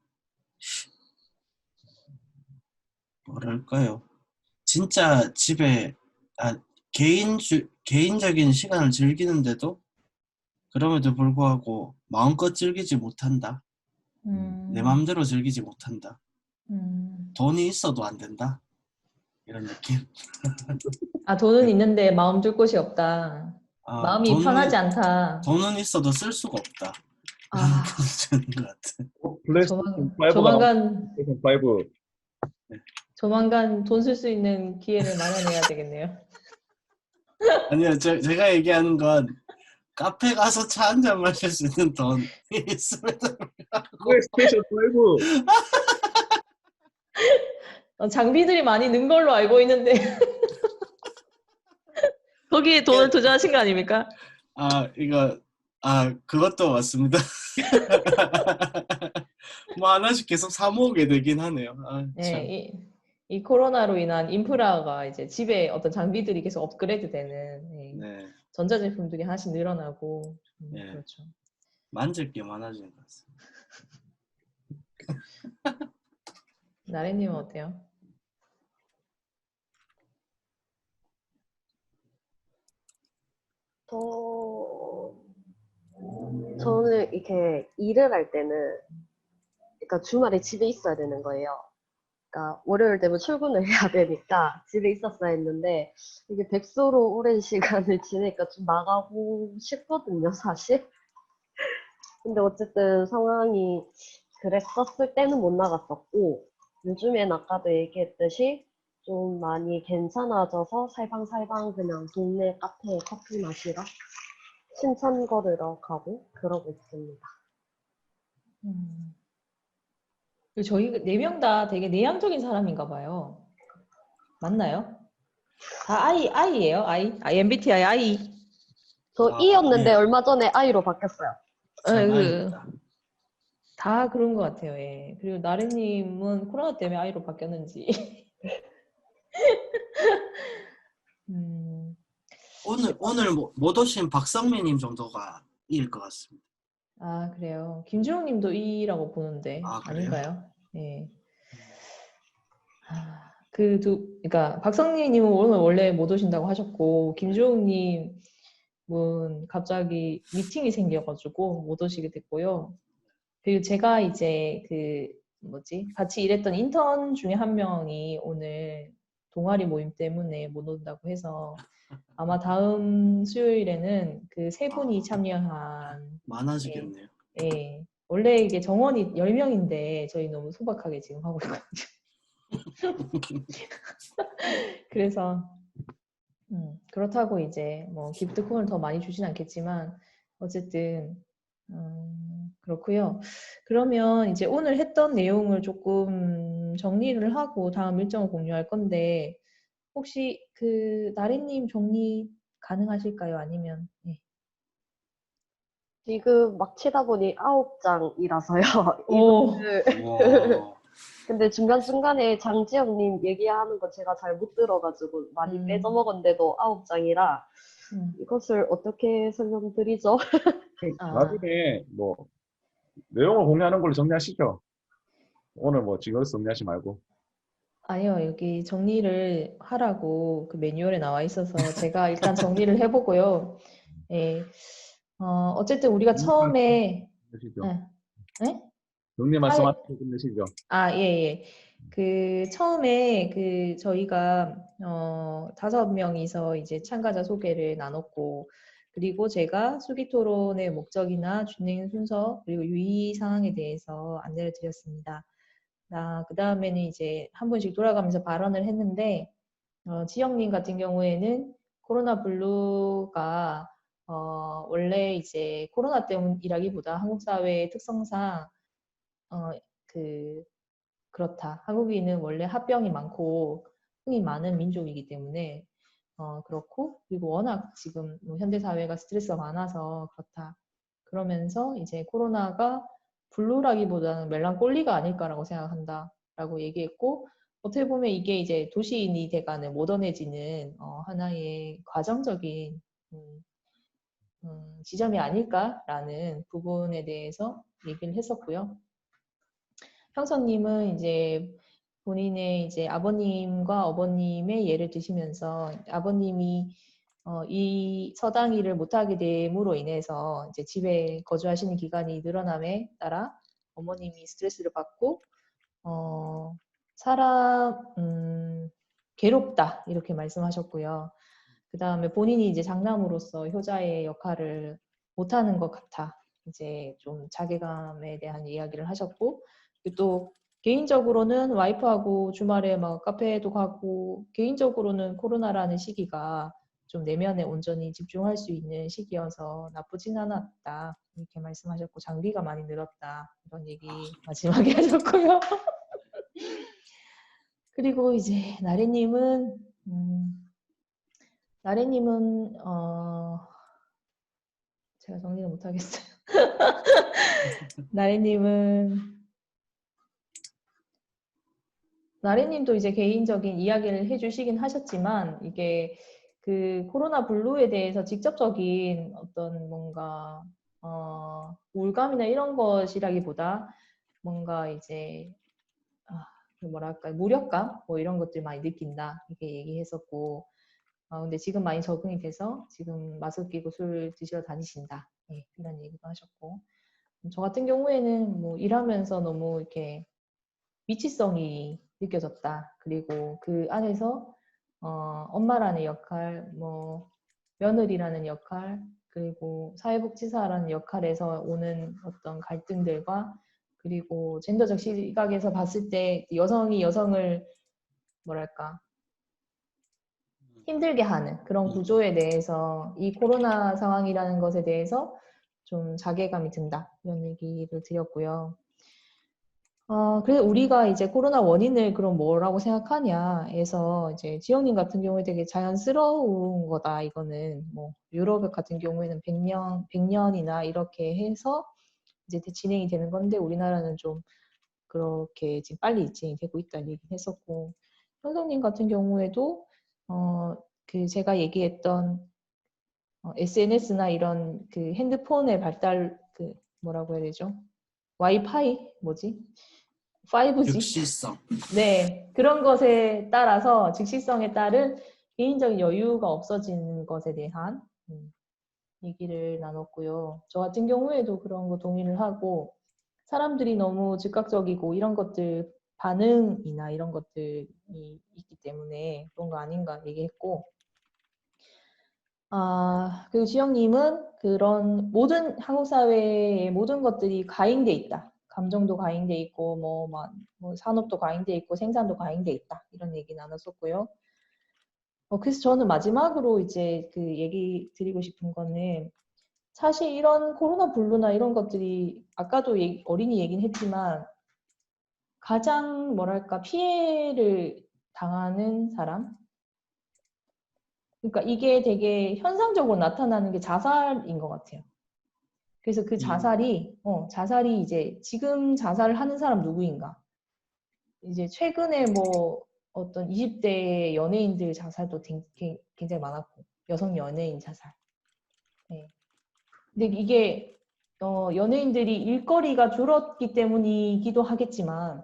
뭐랄까요? 진짜 집에 개인적인 시간을 즐기는데도 그럼에도 불구하고 마음껏 즐기지 못한다. 내 마음대로 즐기지 못한다. 돈이 있어도 안 된다. 이런 느낌. 돈은 있는데 마음 둘 곳이 없다. 마음이 편하지 않다. 돈은 있어도 쓸 수가 없다. 아, 그런 것 같아. 플레이스테이션 5가 나온 플레이스테이션 5. 조만간 돈 쓸 수 있는 기회를 마련해야 되겠네요. 아니요, 제가 얘기하는 건 카페 가서 차 한 잔 마실 수 있는 돈이 있으면 플레이스테이션 5. 장비들이 많이 는 걸로 알고 있는데 거기에 돈을 투자하신 거 아닙니까? 그것도 맞습니다. 뭐 하나씩 계속 사 모으게 되긴 하네요. 참. 네, 이 코로나로 인한 인프라가 이제 집에 어떤 장비들이 계속 업그레이드 되는 네. 전자제품들이 하나씩 늘어나고 네. 그렇죠. 만질 게 많아지는 것 같습니다. 나래님은 어때요? 저는 이렇게 일을 할 때는, 그러니까 주말에 집에 있어야 되는 거예요. 그러니까 월요일 되면 출근을 해야 되니까 집에 있었어야 했는데, 이게 백수로 오랜 시간을 지내니까 좀 나가고 싶거든요, 사실. 근데 어쨌든 상황이 그랬었을 때는 못 나갔었고, 요즘엔 아까도 얘기했듯이 좀 많이 괜찮아져서 살방살방 그냥 동네 카페에 커피 마시러 신천 걸으러 가고 그러고 있습니다. 그리고 저희 4명 다 되게 내향적인 사람인가 봐요. 맞나요? 다 I예요? MBTI I. 저 E였는데 예. 얼마 전에 I로 바뀌었어요. 다 그런 것 같아요. 예. 그리고 나래님은 코로나 때문에 I로 바뀌었는지. 오늘 못 오신 박성민님 정도가 E일 것 같습니다. 그래요. 김주영님도 E라고 보는데 그래요? 아닌가요? 예. 그러니까 박성민님은 오늘 원래 못 오신다고 하셨고 김주영님은 갑자기 미팅이 생겨가지고 못 오시게 됐고요. 그리고 제가 이제 같이 일했던 인턴 중에 한 명이 오늘 동아리 모임 때문에 못 온다고 해서 아마 다음 수요일에는 그 세 분이 참여한 많아지겠네요. 예. 원래 이게 정원이 10명인데 저희 너무 소박하게 지금 하고 있거든요. 그래서 그렇다고 이제 뭐 기프트콘을 더 많이 주진 않겠지만 어쨌든 그렇고요. 그러면 이제 오늘 했던 내용을 조금 정리를 하고 다음 일정을 공유할 건데 혹시 나래님 정리 가능하실까요? 아니면 지금 막 치다 보니 9장이라서요. 오. 근데 중간중간에 장지영님 얘기하는 거 제가 잘 못 들어가지고 많이 빼져먹었는데도 9장이라 이것을 어떻게 설명드리죠? 나중에 뭐 내용을 공유하는 걸로 정리하시죠. 오늘 뭐 지금 정리하지 말고. 아니요, 여기 정리를 하라고 그 매뉴얼에 나와 있어서 제가 일단 정리를 해보고요. 예. 어쨌든 우리가 처음에 하시죠. 예, 네? 형님 사회, 말씀하시고 끝내시죠. 아, 예, 예. 그 처음에 그 저희가 5명이서 이제 참가자 소개를 나눴고, 그리고 제가 수기 토론의 목적이나 진행 순서 그리고 유의 사항에 대해서 안내를 드렸습니다. 그 다음에는 이제 한 분씩 돌아가면서 발언을 했는데, 지영님 같은 경우에는 코로나 블루가 원래 이제 코로나 때문이라기보다 한국 사회의 특성상 어, 그 그렇다. 한국인은 원래 합병이 많고 흥이 많은 민족이기 때문에 그렇고, 그리고 워낙 지금 뭐 현대 사회가 스트레스가 많아서 그렇다. 그러면서 이제 코로나가 블루라기보다는 멜랑콜리가 아닐까라고 생각한다라고 얘기했고, 어떻게 보면 이게 이제 도시인이 돼가는 모던해지는 하나의 과정적인 지점이 아닐까라는 부분에 대해서 얘기를 했었고요. 형선님은 이제 본인의 이제 아버님과 어머님의 예를 드시면서 아버님이 이 서당 일을 못하게 됨으로 인해서 이제 집에 거주하시는 기간이 늘어남에 따라 어머님이 스트레스를 받고 사람 괴롭다 이렇게 말씀하셨고요. 그 다음에 본인이 이제 장남으로서 효자의 역할을 못하는 것 같아. 이제 좀 자괴감에 대한 이야기를 하셨고, 또 개인적으로는 와이프하고 주말에 막 카페에도 가고, 개인적으로는 코로나라는 시기가 좀 내면에 온전히 집중할 수 있는 시기여서 나쁘진 않았다 이렇게 말씀하셨고, 장비가 많이 늘었다 이런 얘기 마지막에 하셨고요. 그리고 이제 나래님은 제가 정리를 못하겠어요. 나래님도 이제 개인적인 이야기를 해주시긴 하셨지만, 이게 그 코로나 블루에 대해서 직접적인 어떤 뭔가 우울감이나 이런 것이라기보다 뭔가 이제 뭐랄까 무력감 뭐 이런 것들 많이 느낀다 이렇게 얘기했었고, 근데 지금 많이 적응이 돼서 지금 마스크 끼고 술 드시러 다니신다 이런 얘기도 하셨고, 저 같은 경우에는 뭐 일하면서 너무 이렇게 미치성이 느껴졌다. 그리고 그 안에서 엄마라는 역할, 뭐 며느리라는 역할, 그리고 사회복지사라는 역할에서 오는 어떤 갈등들과, 그리고 젠더적 시각에서 봤을 때 여성이 여성을 뭐랄까 힘들게 하는 그런 구조에 대해서 이 코로나 상황이라는 것에 대해서 좀 자괴감이 든다 이런 얘기를 드렸고요. 그래서 우리가 이제 코로나 원인을 그럼 뭐라고 생각하냐에서 이제 지영님 같은 경우에 되게 자연스러운 거다. 이거는 뭐 유럽 같은 경우에는 100년이나 이렇게 해서 이제 진행이 되는 건데 우리나라는 좀 그렇게 지금 빨리 진행이 되고 있다는 얘기를 했었고, 현성님 같은 경우에도 그 제가 얘기했던 SNS나 이런 그 핸드폰의 발달 그 뭐라고 해야 되죠? 와이파이 뭐지? 5G? 즉시성. 네, 그런 것에 따라서 즉시성에 따른 개인적인 여유가 없어지는 것에 대한 얘기를 나눴고요. 저 같은 경우에도 그런 거 동의를 하고, 사람들이 너무 즉각적이고 이런 것들 반응이나 이런 것들이 있기 때문에 그런 거 아닌가 얘기했고, 그리고 지영님은 그런 모든 한국 사회의 모든 것들이 과잉돼 있다. 감정도 과잉돼 있고, 뭐 산업도 과잉돼 있고, 생산도 과잉돼 있다. 이런 얘기 나눴었고요. 그래서 저는 마지막으로 이제 그 얘기 드리고 싶은 거는, 사실 이런 코로나 블루나 이런 것들이 아까도 어린이 얘기는 했지만 가장 뭐랄까 피해를 당하는 사람, 그러니까 이게 되게 현상적으로 나타나는 게 자살인 것 같아요. 그래서 그 자살이 이제 지금 자살을 하는 사람 누구인가? 이제 최근에 뭐 어떤 20대 연예인들 자살도 굉장히 많았고, 여성 연예인 자살. 네. 근데 이게 연예인들이 일거리가 줄었기 때문이기도 하겠지만,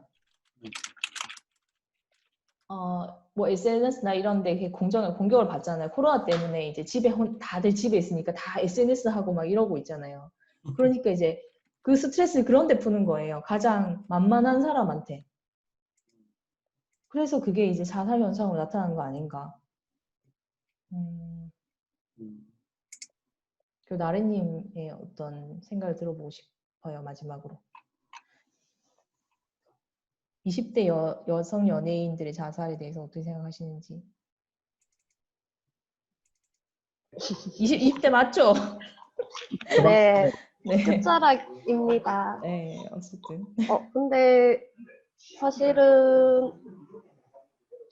뭐 SNS나 이런 데 공격을 받잖아요. 코로나 때문에 이제 다들 집에 있으니까 다 SNS 하고 막 이러고 있잖아요. 그러니까 이제 그 스트레스를 그런 데 푸는 거예요. 가장 만만한 사람한테. 그래서 그게 이제 자살 현상으로 나타나는 거 아닌가. 그 나래님의 어떤 생각을 들어보고 싶어요. 마지막으로. 20대 여성 연예인들의 자살에 대해서 어떻게 생각하시는지. 20대 맞죠? 네, 네. 끝자락입니다. 네, 어쨌든. 근데 사실은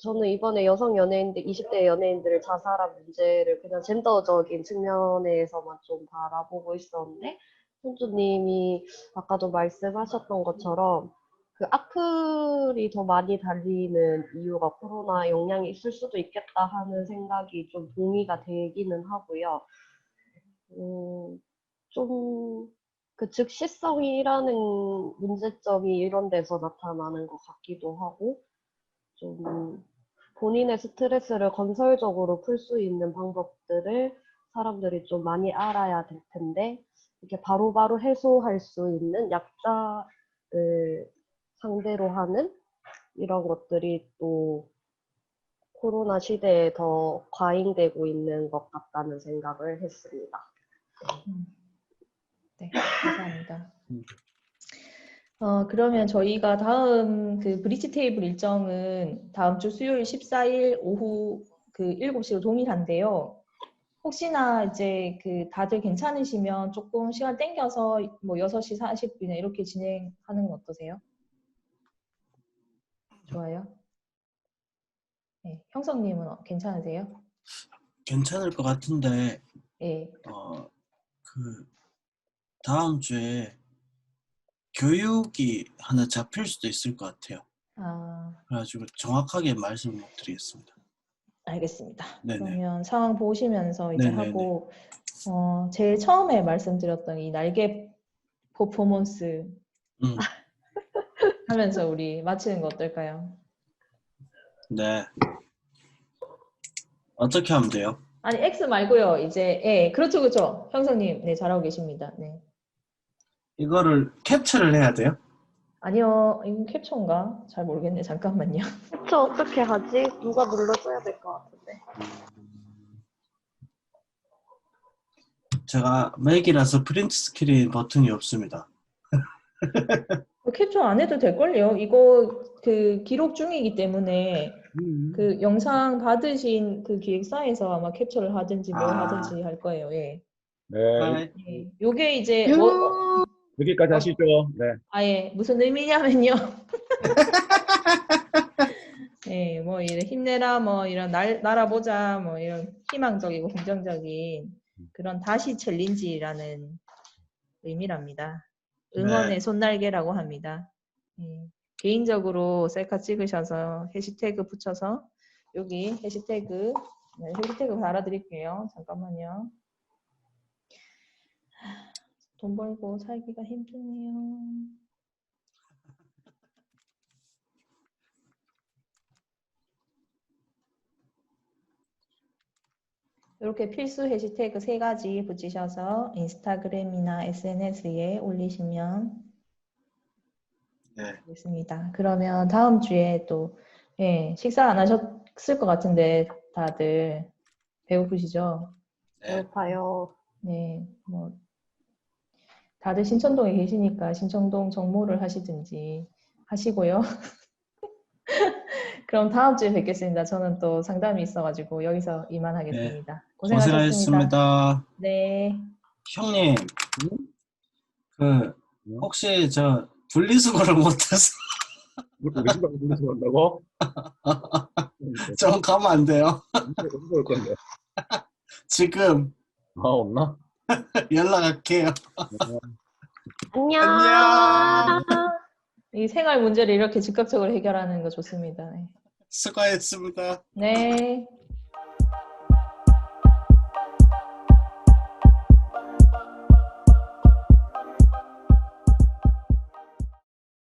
저는 이번에 여성 연예인들, 20대 연예인들을 자살한 문제를 그냥 젠더적인 측면에서만 좀 바라보고 있었는데, 손주님이 아까도 말씀하셨던 것처럼 그 악플이 더 많이 달리는 이유가 코로나 영향이 있을 수도 있겠다 하는 생각이 좀 동의가 되기는 하고요. 좀 그 즉시성이라는 문제점이 이런 데서 나타나는 것 같기도 하고, 좀 본인의 스트레스를 건설적으로 풀 수 있는 방법들을 사람들이 좀 많이 알아야 될 텐데, 이렇게 바로바로 해소할 수 있는 약자를 상대로 하는 이런 것들이 또 코로나 시대에 더 과잉되고 있는 것 같다는 생각을 했습니다. 네, 감사합니다. 그러면 저희가 다음 그 브릿지 테이블 일정은 다음 주 수요일 14일 오후 그 7시로 동일한데요. 혹시나 이제 그 다들 괜찮으시면 조금 시간 땡겨서 뭐 6시 40분에 이렇게 진행하는 건 어떠세요? 좋아요. 네, 형성님은 괜찮으세요? 괜찮을 것 같은데 예. 그 다음 주에 교육이 하나 잡힐 수도 있을 것 같아요. 그래가지고 정확하게 말씀을 못 드리겠습니다. 알겠습니다. 네네. 그러면 상황 보시면서 이제 네네네. 하고 제일 처음에 말씀드렸던 이 날개 퍼포먼스 하면서 우리 마치는 거 어떨까요? 네. 어떻게 하면 돼요? 아니 X 말고요. 이제 그렇죠, 그렇죠. 형성님, 네 잘하고 계십니다. 네. 이거를 캡처를 해야 돼요? 아니요, 이거 캡처인가? 잘 모르겠네. 잠깐만요. 캡처 어떻게 하지? 누가 눌러줘야 될 것 같은데. 제가 맥이라서 프린트 스크린 버튼이 없습니다. 캡처 안 해도 될걸요? 이거 그 기록 중이기 때문에 그 영상 받으신 그 기획사에서 아마 캡처를 하든지 뭘 하든지 할 거예요. 예. 네, 예. 요게 이제 뭐 여기까지 하시죠. 네. 아예 무슨 의미냐면요. 예, 뭐 이런 힘내라, 뭐 이런 날아보자, 뭐 이런 희망적이고 긍정적인 그런 다시 챌린지라는 의미랍니다. 응원의 네. 손날개라고 합니다. 예. 개인적으로 셀카 찍으셔서 해시태그 붙여서 여기 해시태그 달아드릴게요. 잠깐만요. 돈 벌고 살기가 힘드네요. 이렇게 필수 해시태그 3가지 붙이셔서 인스타그램이나 SNS에 올리시면 네. 되겠습니다. 그러면 다음 주에 또 식사 안 하셨을 것 같은데 다들 배고프시죠? 네. 배고파요. 네, 뭐 다들 신천동에 계시니까 신천동 정모를 하시든지 하시고요. 그럼 다음 주에 뵙겠습니다. 저는 또 상담이 있어가지고 여기서 이만하겠습니다. 고생하셨습니다. 고생하셨습니다. 네. 형님, 그 혹시 저 분리수거를 못해서 우리 시간 분리수 한다고? 좀 가면 안 돼요? 언제 올 건데? 지금 없나? 연락할게요. 안녕. 안녕. 이 생활 문제를 이렇게 즉각적으로 해결하는 거 좋습니다. 네. 수고했습니다. 네.